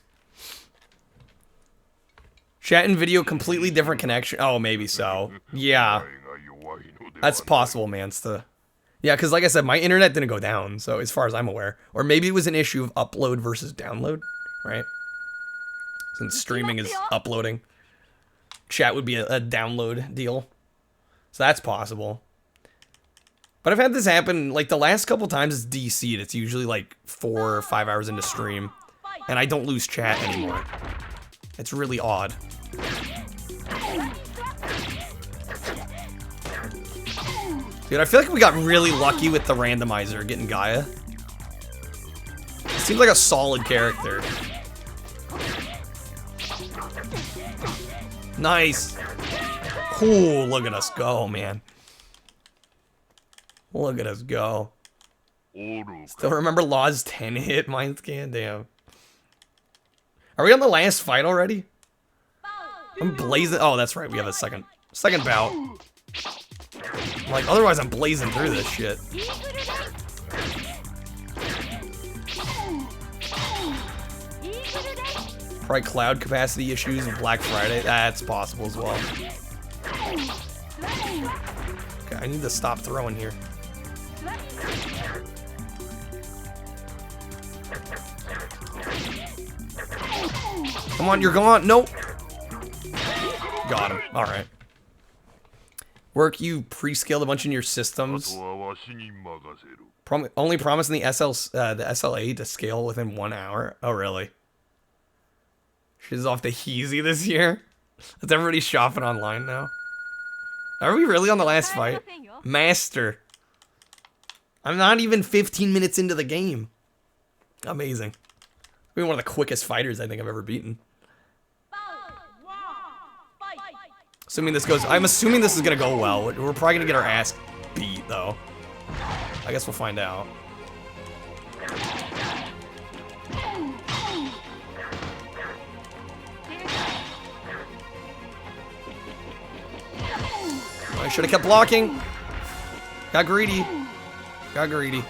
Chat and video, completely different connection. Oh, maybe so. Yeah. That's possible, Mansta. Yeah, because like I said, my internet didn't go down, so as far as I'm aware. Or maybe it was an issue of upload versus download, right? Since streaming is uploading. Chat would be a download deal. So that's possible. But I've had this happen, like the last couple times it's DC'd. It's usually like 4 or 5 hours into stream. And I don't lose chat anymore. It's really odd. Dude, I feel like we got really lucky with the randomizer getting Gaia. Seems like a solid character. Nice. Cool, look at us go, man. Look at us go. Still remember Law's 10 hit mind scan? Damn. Are we on the last fight already? I'm blazing. Oh, that's right. We have a second bout. Like, otherwise I'm blazing through this shit. Probably cloud capacity issues and Black Friday. That's possible as well. Okay, I need to stop throwing here. Come on, you're gone. Nope. Got him. All right. Work, you pre-scaled a bunch in your systems. Only promising the SLA to scale within 1 hour. Oh, really? She's off to Heezy this year. Is everybody shopping online now? Are we really on the last fight? Master. I'm not even 15 minutes into the game. Amazing. We're one of the quickest fighters I think I've ever beaten. Assuming this goes, I'm assuming this is gonna go well. We're probably gonna get our ass beat though. I guess we'll find out. I should have kept blocking. Got greedy. Got greedy.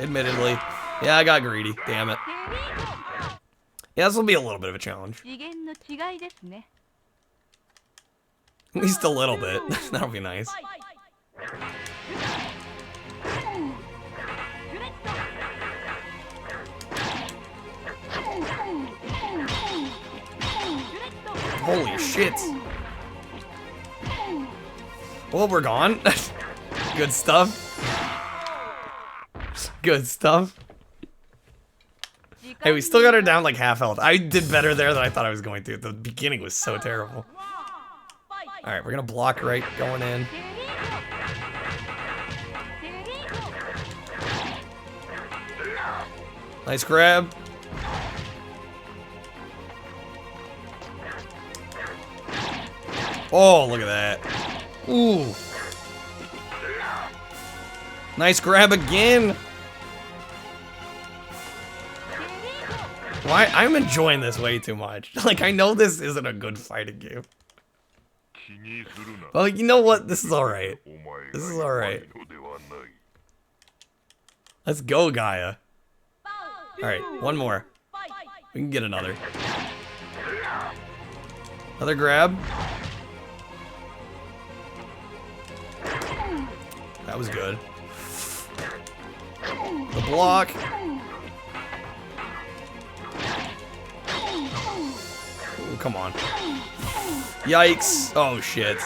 Admittedly. Yeah, I got greedy. Damn it. Yeah, this will be a little bit of a challenge. At least a little bit. That'll be nice. Holy shit. Well, we're gone. Good stuff. Good stuff. Hey, we still got her down like half health. I did better there than I thought I was going to. The beginning was so terrible. Alright, we're gonna block right going in. Nice grab. Oh, look at that. Ooh. Nice grab again. Why? I'm enjoying this way too much. Like, I know this isn't a good fighting game. Well, you know what? This is alright. This is alright. Let's go, Gaia. Alright, one more. We can get another. Another grab. That was good. The block. Ooh, come on. Yikes. Oh, shit.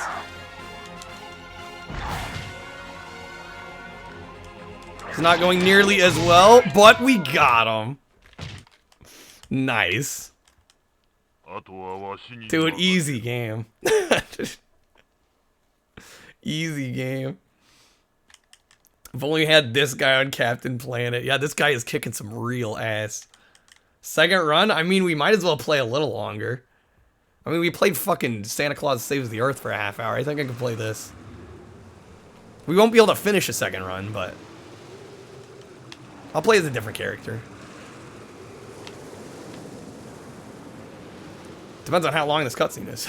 It's not going nearly as well, but we got him. Nice. Dude, easy game. Easy game. I've only had this guy on Captain Planet. Yeah, this guy is kicking some real ass. Second run? I mean, we might as well play a little longer. I mean, we played fucking Santa Claus Saves the Earth for a half hour. I think I can play this. We won't be able to finish a second run, but I'll play as a different character. Depends on how long this cutscene is.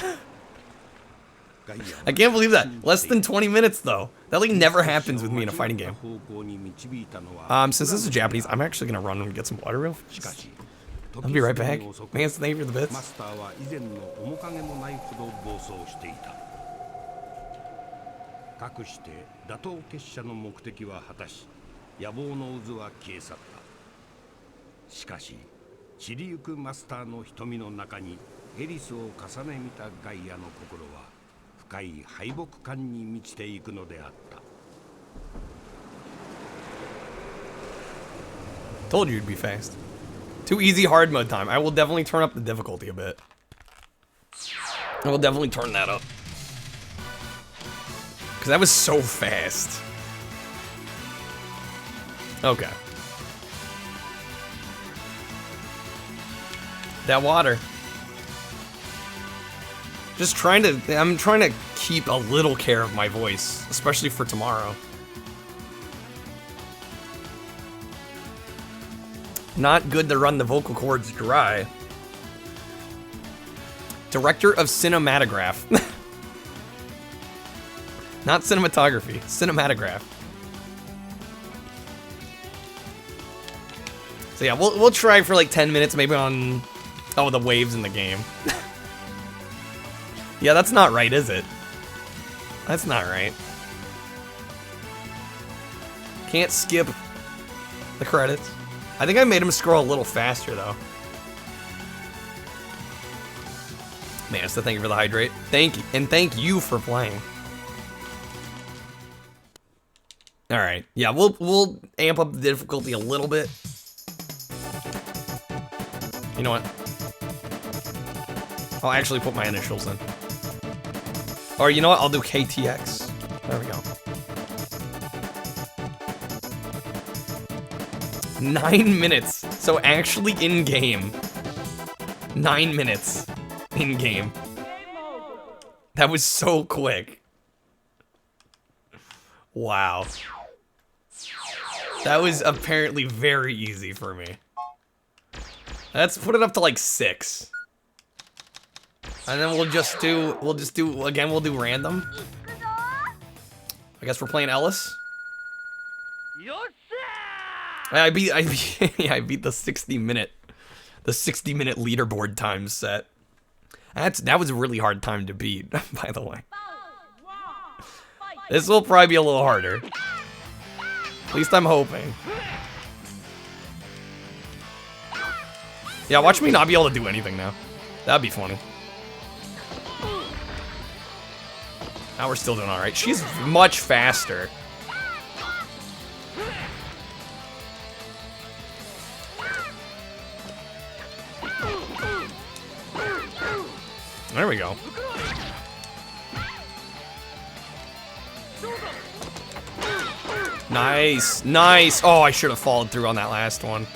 I can't believe that. Less than 20 minutes, though. That, like, never happens with me in a fighting game. Since this is Japanese, I'm actually going to run and get some water real fast. I'll be right back. Man, thank you for the bits. マスターは以前の面影もないほど暴走していた。かくして打倒結社の目的は果たし、野望の渦は消え去った。しかし散りゆくマスターの瞳の中にエリスを重ね見たガイアの心は深い敗北感に満ちていくのであった。 Told you it'd be fast. Too easy hard mode time. I will definitely turn up the difficulty a bit. I will definitely turn that up. Because that was so fast. Okay. That water. Just trying to, I'm trying to keep a little care of my voice, especially for tomorrow. Not good to run the vocal cords dry. Director of cinematograph. Not cinematography, cinematograph. So yeah, we'll try for like 10 minutes maybe on, oh, the waves in the game. Yeah, that's not right, is it? That's not right. Can't skip the credits. I think I made him scroll a little faster, though. Man, so thank you for the hydrate. Thank you, and thank you for playing. All right, yeah, we'll amp up the difficulty a little bit. You know what? I'll actually put my initials in. Or you know what? I'll do KTX. There we go. 9 minutes. So actually in game. 9 minutes in game. That was so quick. Wow. That was apparently very easy for me. Let's put it up to like 6. And then we'll just do again, we'll do random. I guess we're playing Ellis. I beat yeah, I beat the 60-minute leaderboard time set. That was a really hard time to beat, by the way. This will probably be a little harder. At least I'm hoping. Yeah, watch me not be able to do anything now. That'd be funny. Now we're still doing alright. She's much faster. There we go. Nice, nice. Oh, I should have followed through on that last one.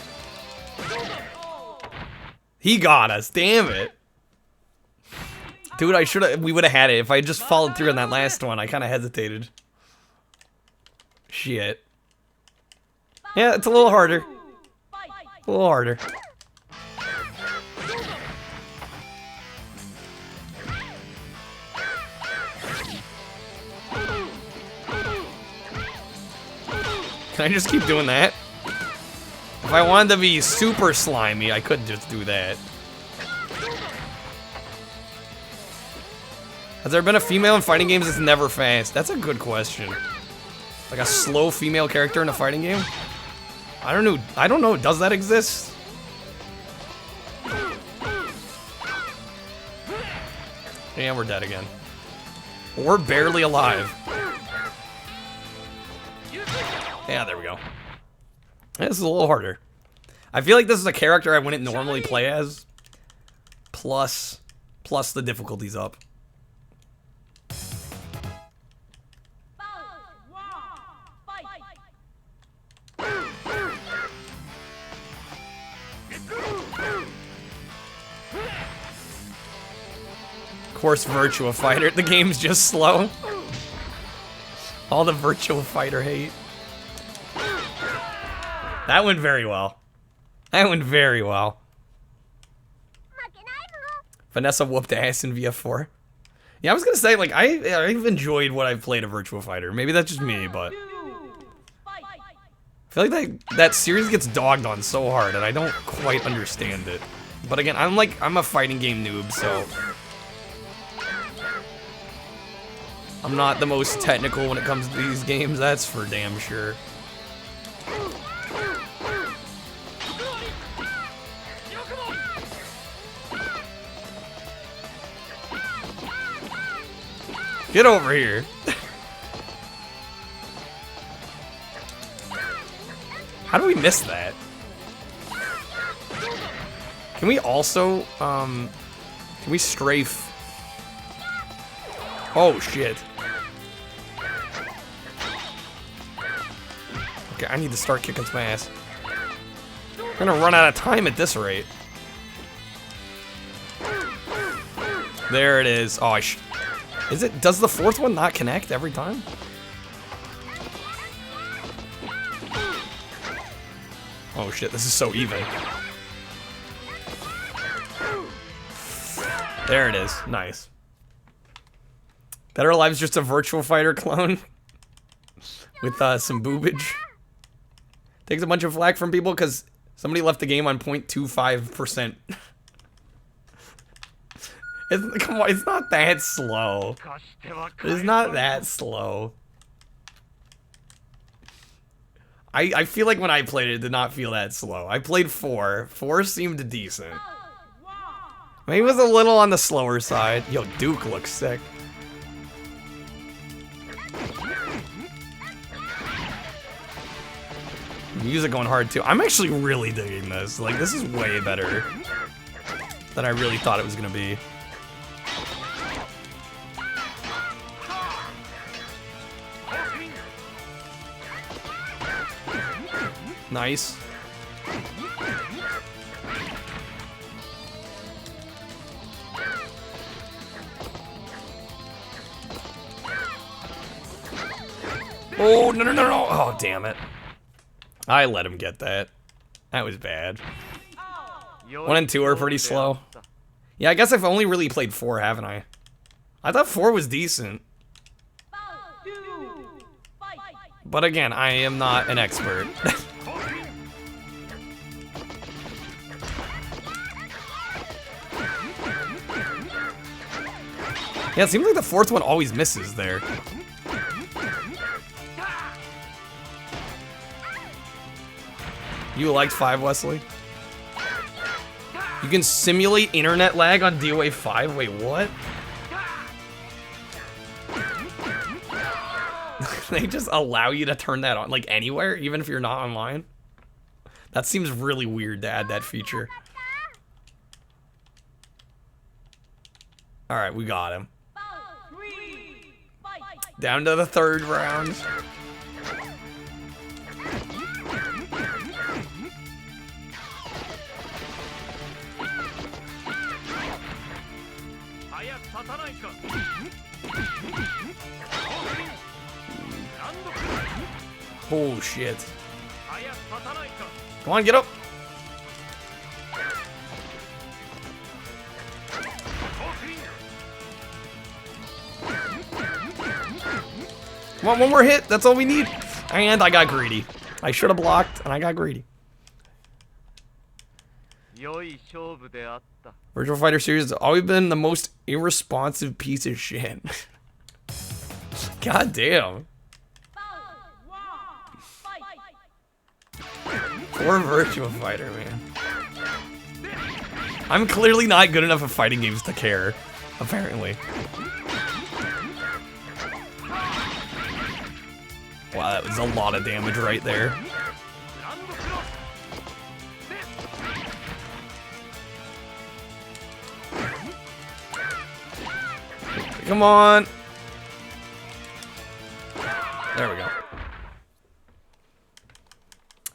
He got us, damn it. Dude, we would have had it if I just followed through on that last one. I kind of hesitated. Shit. Yeah, it's a little harder. A little harder. Can I just keep doing that? If I wanted to be super slimy, I could just do that. Has there been a female in fighting games that's never fast? That's a good question. Like a slow female character in a fighting game? I don't know. Does that exist? And we're dead again. We're barely alive. Yeah, there we go. This is a little harder. I feel like this is a character I wouldn't normally play as. Plus the difficulty's up. Of course, Virtua Fighter. The game's just slow. All the Virtua Fighter hate. That went very well. That went very well. Vanessa whooped ass in VF4. Yeah, I was gonna say, like, I've enjoyed what I've played of Virtua Fighter. Maybe that's just me, but I feel like that series gets dogged on so hard, and I don't quite understand it. But again, I'm a fighting game noob, so I'm not the most technical when it comes to these games, that's for damn sure. Get over here. How do we miss that? Can we also, can we strafe? Oh, shit. Okay, I need to start kicking some ass. We're gonna run out of time at this rate. There it is. Oh, is it? Does the fourth one not connect every time? Oh shit, this is so even. There it is. Nice. Dead or Alive's just a Virtual Fighter clone with some boobage. Takes a bunch of flack from people because somebody left the game on 0.25%. Come on, it's not that slow. It's not that slow. I feel like when I played it, it did not feel that slow. I played 4. 4 seemed decent. Maybe it was a little on the slower side. Yo, Duke looks sick. Music going hard too. I'm actually really digging this. Like, this is way better than I really thought it was gonna be. Nice. Oh, no, no, no, no. Oh, damn it. I let him get that. That was bad. 1 and 2 are pretty slow. Yeah, I guess I've only really played 4, haven't I? I thought 4 was decent. But again, I am not an expert. Yeah, it seems like the 4th one always misses there. You liked 5, Wesley? You can simulate internet lag on DOA 5? Wait, what? They just allow you to turn that on, like, anywhere, even if you're not online? That seems really weird to add that feature. Alright, we got him. Down to the 3rd round. Oh shit. Come on, get up. Come on, one more hit. That's all we need. And I got greedy. I should have blocked, and I got greedy. Virtual Fighter series has always been the most irresponsive piece of shit. God damn. Poor Virtual Fighter, man. I'm clearly not good enough at fighting games to care, apparently. Wow, that was a lot of damage right there. Come on. There we go.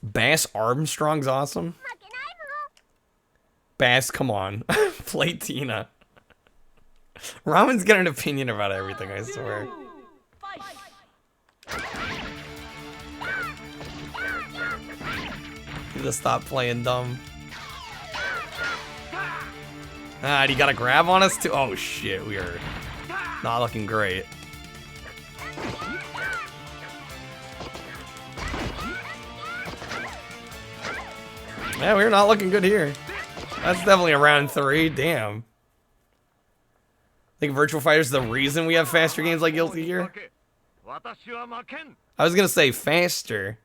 Bass Armstrong's awesome. Bass, come on. Play Tina. Ramen's got an opinion about everything, I swear. Just stop playing dumb. Ah, he got a grab on us too? Oh shit, we are not looking great. Yeah, we're not looking good here. That's definitely a round 3. Damn. I think Virtual Fighter's the reason we have faster games like Guilty Gear. I was gonna say faster,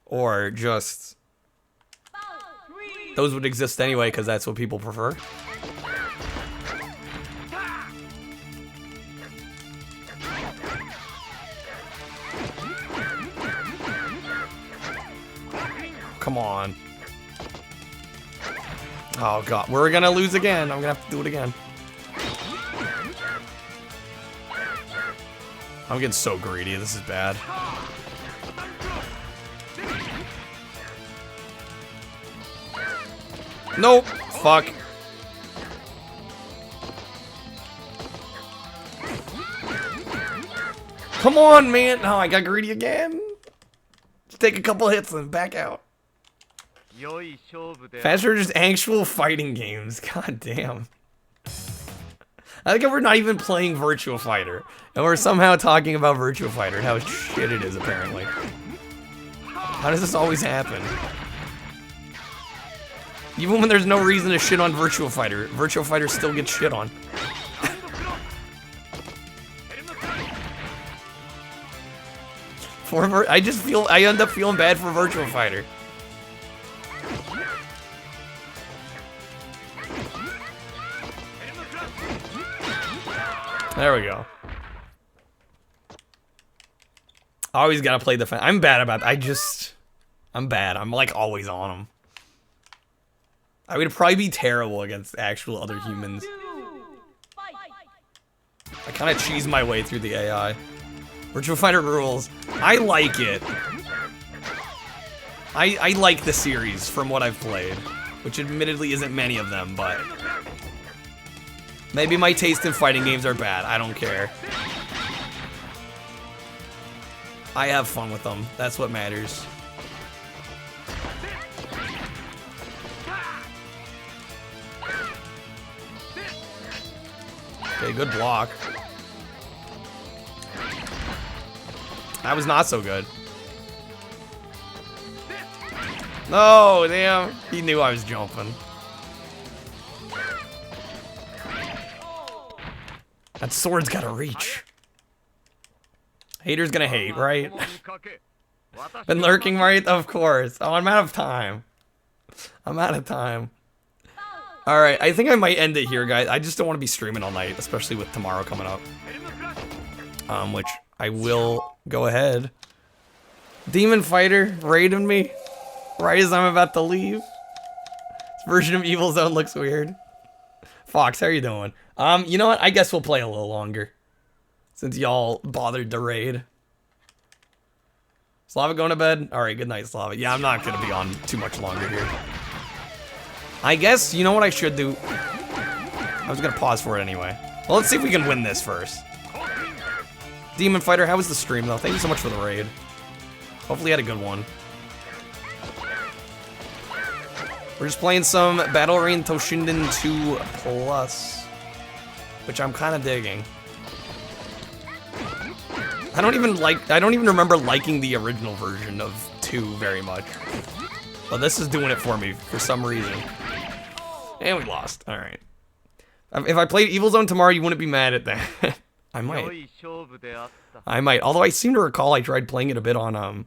or just those would exist anyway because that's what people prefer. Come on. Oh god, we're gonna lose again. I'm gonna have to do it again. I'm getting so greedy. This is bad. Nope. Fuck. Come on, man. Oh, I got greedy again. Just take a couple hits and back out. Faster are just actual fighting games. God damn. I think we're not even playing Virtua Fighter, and we're somehow talking about Virtua Fighter and how shit it is, apparently. How does this always happen? Even when there's no reason to shit on Virtua Fighter still gets shit on. I end up feeling bad for Virtua Fighter. There we go. Always gotta play the I'm bad about I'm bad. I'm like always on them. I would probably be terrible against actual other humans. I kind of cheese my way through the AI. Virtua Fighter rules. I like it. I like the series from what I've played, which admittedly isn't many of them, but maybe my taste in fighting games are bad. I don't care. I have fun with them. That's what matters. Okay, good block. That was not so good. No, damn. He knew I was jumping. That sword's gotta reach. Haters gonna hate, right? Been lurking, right? Of course. Oh, I'm out of time. I'm out of time. Alright, I think I might end it here, guys. I just don't want to be streaming all night, especially with Tmrw coming up. Which I will go ahead. Demon Fighter raiding me right as I'm about to leave. This version of Evil Zone looks weird. Fox, how you doing? You know what? I guess we'll play a little longer. Since y'all bothered to raid. Slava going to bed? Alright, good night, Slava. Yeah, I'm not gonna be on too much longer here. I guess, you know what I should do? I was gonna pause for it anyway. Well, let's see if we can win this first. Demon Fighter, how was the stream though? Thank you so much for the raid. Hopefully you had a good one. We're just playing some Battle Arena Toshinden 2 Plus, which I'm kind of digging. I don't even remember liking the original version of 2 very much. But this is doing it for me for some reason. And we lost. Alright. If I played Evil Zone tomorrow, you wouldn't be mad at that. I might. I might. Although I seem to recall I tried playing it a bit on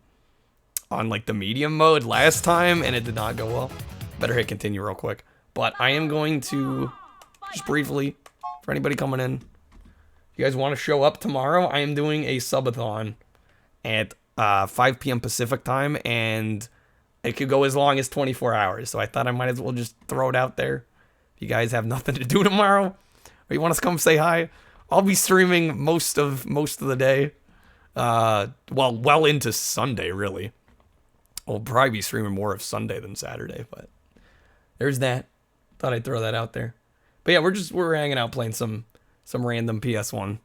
like the medium mode last time and it did not go well. Better hit continue real quick. But I am going to just briefly, for anybody coming in, if you guys want to show up tomorrow, I am doing a subathon at 5 p.m. Pacific time, and it could go as long as 24 hours. So I thought I might as well just throw it out there. If you guys have nothing to do tomorrow, or you want us to come say hi, I'll be streaming most of the day. Well into Sunday, really. I'll probably be streaming more of Sunday than Saturday, but there's that. Thought I'd throw that out there. But yeah, we're hanging out playing some random PS1.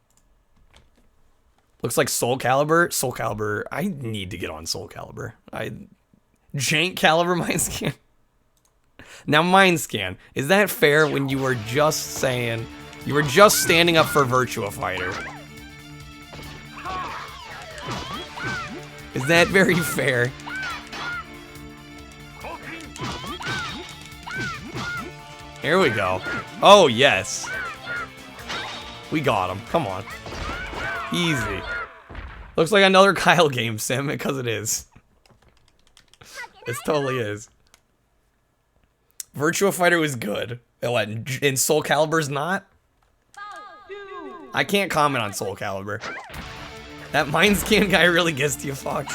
Looks like Soul Calibur. I need to get on Soul Calibur. Jank Caliber Mindscan. Now Mindscan, is that fair when you were just saying, you were just standing up for Virtua Fighter? Is that very fair? Here we go. Oh, yes. We got him. Come on. Easy. Looks like another Kyle game, Sim, because it is. It totally is. Virtua Fighter was good. And Soul Calibur's not? I can't comment on Soul Calibur. That Mind Scan guy really gets to you, Fox.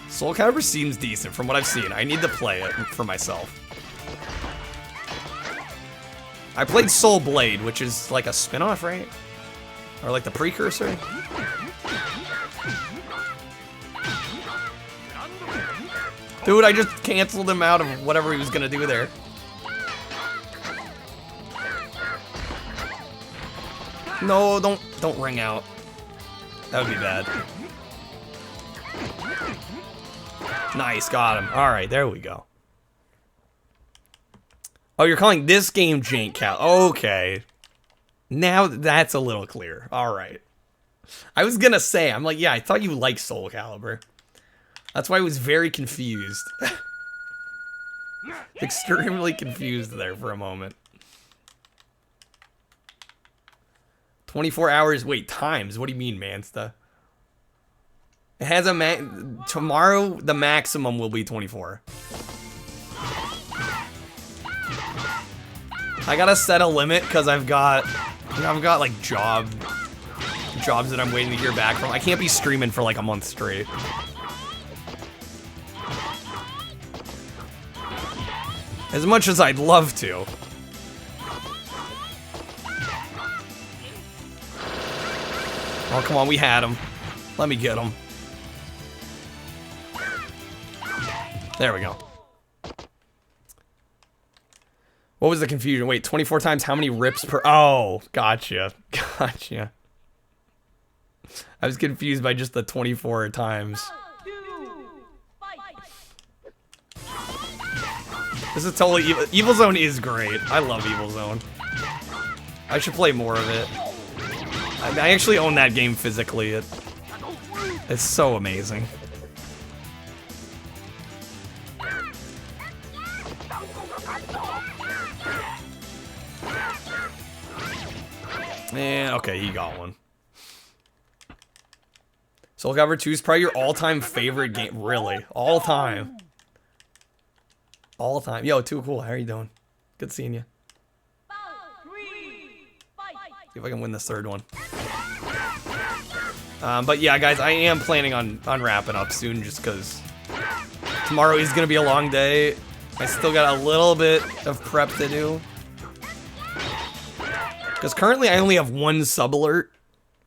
Soul Calibur seems decent from what I've seen. I need to play it for myself. I played Soul Blade, which is like a spin-off, right? Or like the precursor? Dude, I just canceled him out of whatever he was gonna do there. No, don't ring out. That would be bad. Nice, got him. Alright, there we go. Oh, you're calling this game Jank Cal. Okay. Now that's a little clear. Alright. I was gonna say, I'm like, yeah, I thought you liked Soul Calibur. That's why I was very confused. Extremely confused there for a moment. 24 hours, wait, times? What do you mean, Mansta? It has a tomorrow, the maximum will be 24. I gotta set a limit because I've got like jobs that I'm waiting to hear back from. I can't be streaming for like a month straight. As much as I'd love to. Oh, come on, we had him. Let me get him. There we go. What was the confusion? Wait, 24 times how many rips per... Oh, gotcha. Gotcha. I was confused by just the 24 times. This is totally evil. Evil Zone is great. I love Evil Zone. I should play more of it. I actually own that game physically. It's so amazing. Man, okay, he got one. Soul Calibur 2 is probably your all-time favorite game. Really? All-time. All-time. Yo, too cool. How are you doing? Good seeing you. See if I can win this third one. But yeah, guys, I am planning on wrapping up soon just because tomorrow is going to be a long day. I still got a little bit of prep to do. Because currently I only have one sub alert.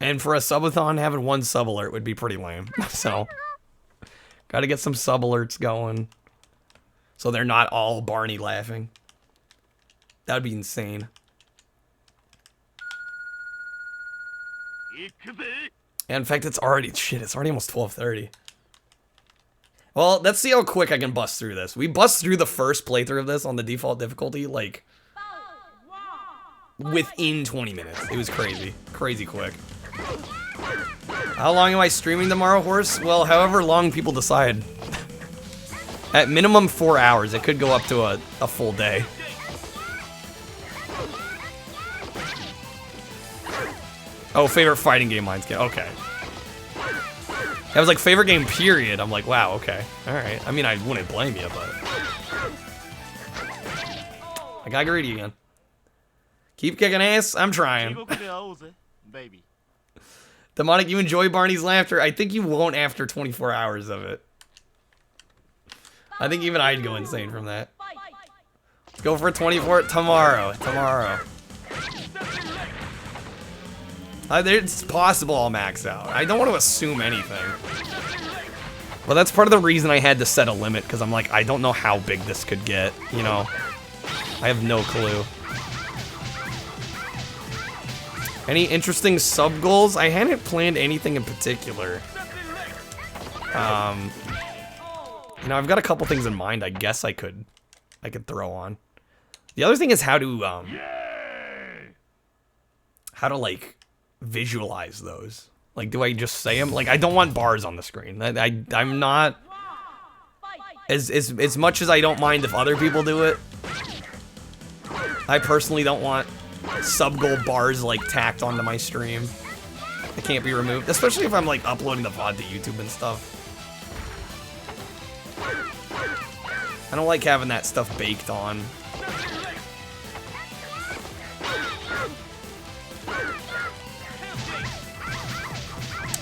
And for a subathon, having one sub alert would be pretty lame. So, got to get some sub alerts going. So they're not all Barney laughing. That would be insane. And in fact, it's already almost 12:30. Well, let's see how quick I can bust through this. We bust through the first playthrough of this on the default difficulty, like, within 20 minutes. It was crazy. Crazy quick. How long am I streaming tomorrow, Horse? Well, however long people decide. At minimum 4 hours. It could go up to a full day. Oh, favorite fighting game, Mind's game. Okay. That was like favorite game, period. I'm like, wow, okay. Alright. I mean, I wouldn't blame you, but... I got greedy again. Keep kicking ass. I'm trying. Baby. Demonic, you enjoy Barney's laughter. I think you won't after 24 hours of it. I think even I'd go insane from that. Let's go for 24 tomorrow. Tomorrow. It's possible I'll max out. I don't want to assume anything. Well, that's part of the reason I had to set a limit, because I'm like, I don't know how big this could get, you know? I have no clue. Any interesting sub goals? I hadn't planned anything in particular. You know, I've got a couple things in mind I guess I could throw on. The other thing is how to like, visualize those. Like, do I just say them? Like, I don't want bars on the screen. I'm not... As much as I don't mind if other people do it, I personally don't want sub-goal bars, like, tacked onto my stream. It can't be removed, especially if I'm, like, uploading the VOD to YouTube and stuff. I don't like having that stuff baked on.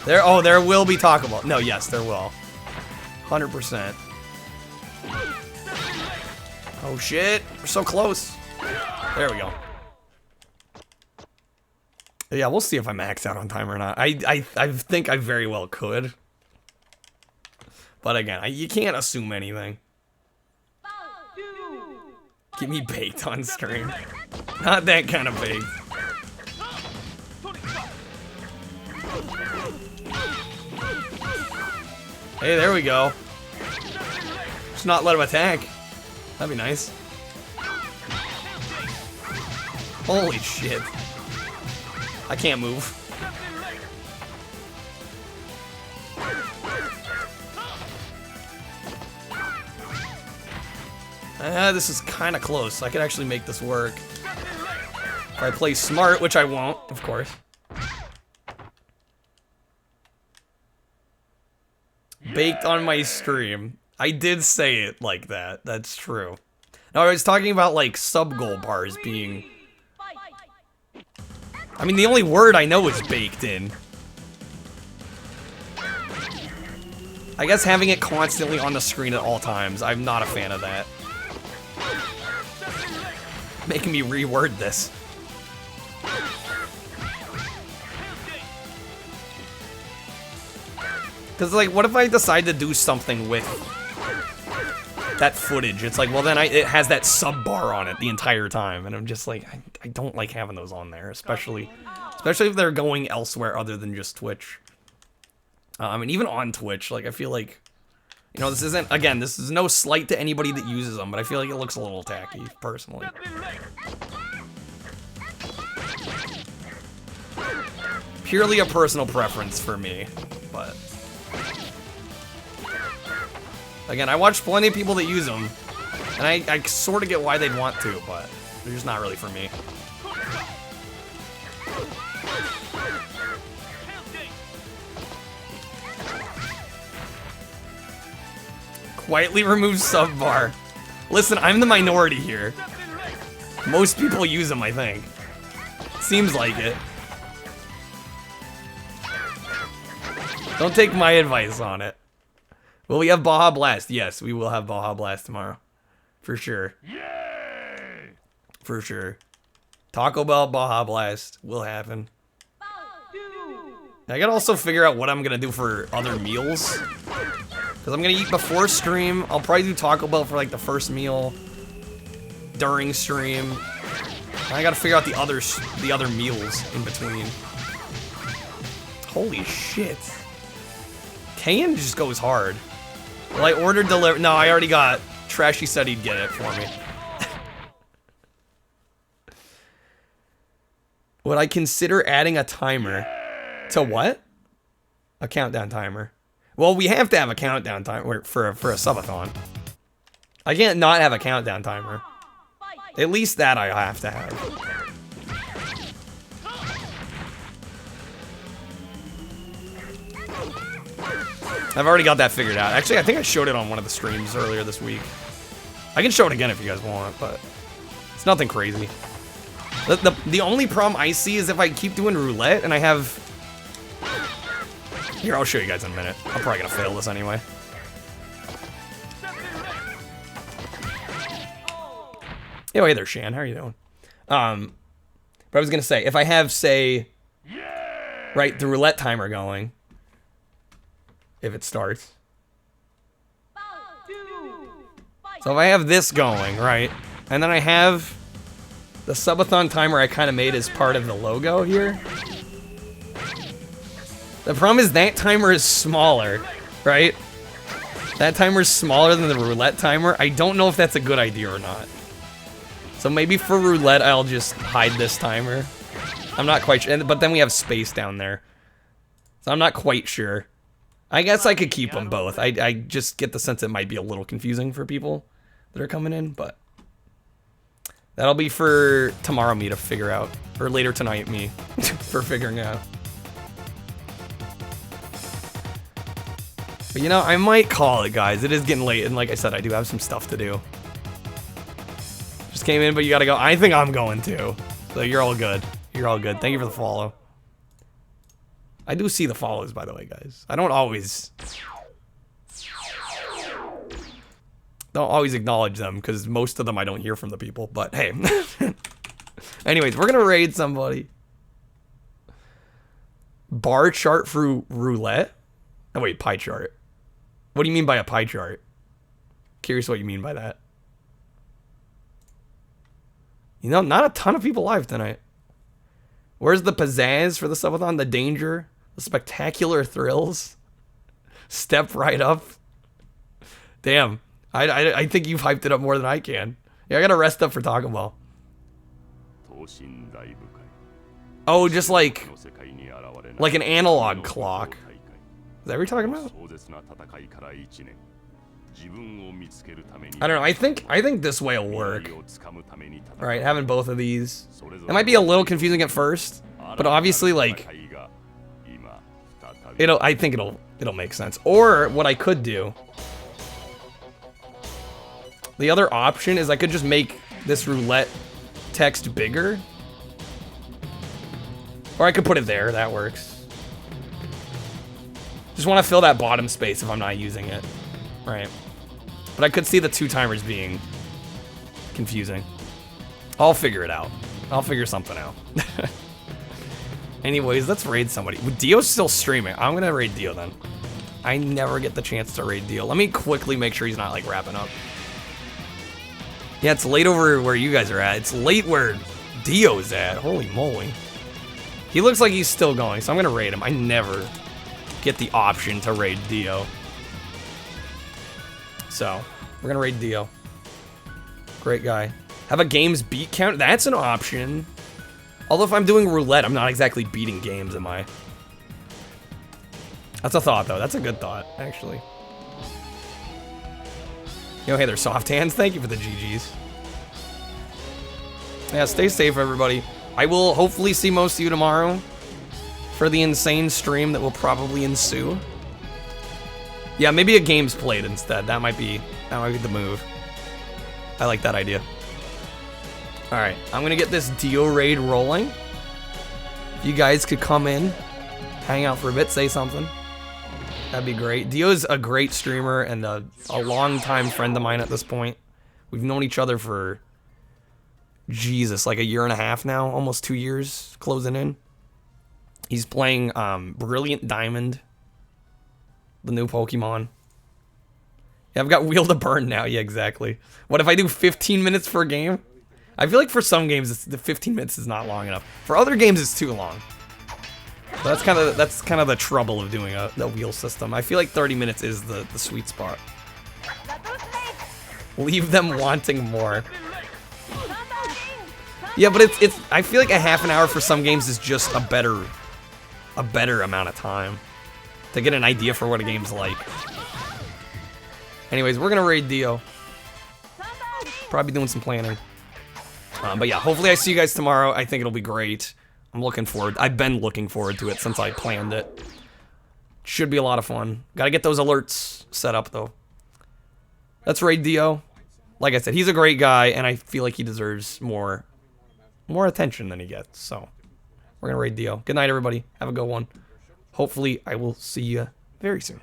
There will be Taco Bell. No, yes, there will. 100%. Oh shit, we're so close. There we go. Yeah, we'll see if I max out on time or not. I think I very well could. But again, you can't assume anything. Get me baked on stream. Not that kind of baked. Hey, there we go. Just not let him attack. That'd be nice. Holy shit. I can't move. This is kind of close. I could actually make this work. If I play smart, which I won't, of course. Baked on my stream. I did say it like that. That's true. Now, I was talking about, like, sub-goal bars being... I mean, the only word I know is baked in. I guess having it constantly on the screen at all times, I'm not a fan of that. Making me reword this. Because, like, what if I decide to do something with that footage? It's like, well, then it has that sub bar on it the entire time. And I'm just like, I don't like having those on there, especially if they're going elsewhere other than just Twitch. I mean, even on Twitch, like, I feel like, you know, this isn't, again, this is no slight to anybody that uses them, but I feel like it looks a little tacky, personally. Purely a personal preference for me, but... Again, I watch plenty of people that use them, and I sort of get why they'd want to, but they're just not really for me. Quietly remove sub bar. Listen, I'm the minority here. Most people use them, I think. Seems like it. Don't take my advice on it. Will we have Baja Blast? Yes, we will have Baja Blast tomorrow. For sure. Yay! For sure. Taco Bell Baja Blast will happen. I gotta also figure out what I'm gonna do for other meals. Because I'm gonna eat before stream. I'll probably do Taco Bell for like the first meal. During stream. And I gotta figure out the other meals in between. Holy shit. Kayan just goes hard. Well, I ordered deliver. No, I already got. Trashy said he'd get it for me. Would I consider adding a timer? To what? A countdown timer. Well, we have to have a countdown timer for a subathon. I can't not have a countdown timer. At least that I have to have. I've already got that figured out. Actually, I think I showed it on one of the streams earlier this week. I can show it again if you guys want, but it's nothing crazy. The only problem I see is if I keep doing roulette and I have... Here, I'll show you guys in a minute. I'm probably gonna fail this anyway. Hey there, Shan. How are you doing? But I was gonna say, if I have, say... Right, the roulette timer going... If it starts. So if I have this going, right, and then I have the subathon timer I kind of made as part of the logo here. The problem is that timer is smaller, right? That timer is smaller than the roulette timer. I don't know if that's a good idea or not. So maybe for roulette, I'll just hide this timer. I'm not quite sure, but then we have space down there. So I'm not quite sure. I guess I could keep them both. I just get the sense it might be a little confusing for people that are coming in, but that'll be for tomorrow me to figure out, or later tonight me for figuring out. But you know, I might call it, guys. It is getting late, and like I said, I do have some stuff to do. Just came in, but you gotta go. I think I'm going too. So you're all good. You're all good. Thank you for the follow. I do see the follows, by the way, guys. I don't always acknowledge them, because most of them I don't hear from the people, but hey. Anyways, we're gonna raid somebody. Bar chart for roulette? Oh wait, pie chart. What do you mean by a pie chart? Curious what you mean by that. You know, not a ton of people live tonight. Where's the pizzazz for the subathon? The danger? The spectacular thrills? Step right up? Damn. I think you've hyped it up more than I can. Yeah, I gotta rest up for Taco Bell. Oh, just like an analog clock. Is that what you're talking about? I don't know. I think this way will work. All right, having both of these. It might be a little confusing at first, but obviously, like, I think it'll make sense. Or what I could do, the other option is I could just make this roulette text bigger, or I could put it there. That works. Just want to fill that bottom space if I'm not using it. Right. But I could see the 2 timers being confusing. I'll figure it out. I'll figure something out. Anyways, let's raid somebody. Dio's still streaming. I'm gonna raid Dio then. I never get the chance to raid Dio. Let me quickly make sure he's not like wrapping up. Yeah, it's late over where you guys are at. It's late where Dio's at. Holy moly. He looks like he's still going, so I'm gonna raid him. I never get the option to raid Dio. So, we're gonna raid Dio. Great guy. Have a games beat count? That's an option. Although if I'm doing roulette, I'm not exactly beating games, am I? That's a thought, though. That's a good thought, actually. Yo, hey there, soft hands. Thank you for the GGs. Yeah, stay safe, everybody. I will hopefully see most of you tomorrow for the insane stream that will probably ensue. Yeah, maybe a game's played instead. That might be the move. I like that idea. All right, I'm gonna get this Dio raid rolling. If you guys could come in, hang out for a bit, say something, that'd be great. Dio's a great streamer and a long-time friend of mine at this point. We've known each other for, Jesus, like a year and a half now, almost 2 years, closing in. He's playing Brilliant Diamond, the new Pokemon. Yeah, I've got Wheel to Burn now. Yeah, exactly. What if I do 15 minutes for a game? I feel like for some games, the 15 minutes is not long enough. For other games, it's too long. So that's kind of the trouble of doing the wheel system. I feel like 30 minutes is the sweet spot. Leave them wanting more. Yeah, but it's. I feel like a half an hour for some games is just a better amount of time to get an idea for what a game's like. Anyways, we're gonna raid Dio. Probably doing some planning. But yeah, hopefully I see you guys tomorrow. I think it'll be great. I'm looking forward. I've been looking forward to it since I planned it. Should be a lot of fun. Gotta get those alerts set up though. Let's raid Dio. Like I said, he's a great guy, and I feel like he deserves more attention than he gets. So we're gonna raid Dio. Good night, everybody. Have a good one. Hopefully, I will see you very soon.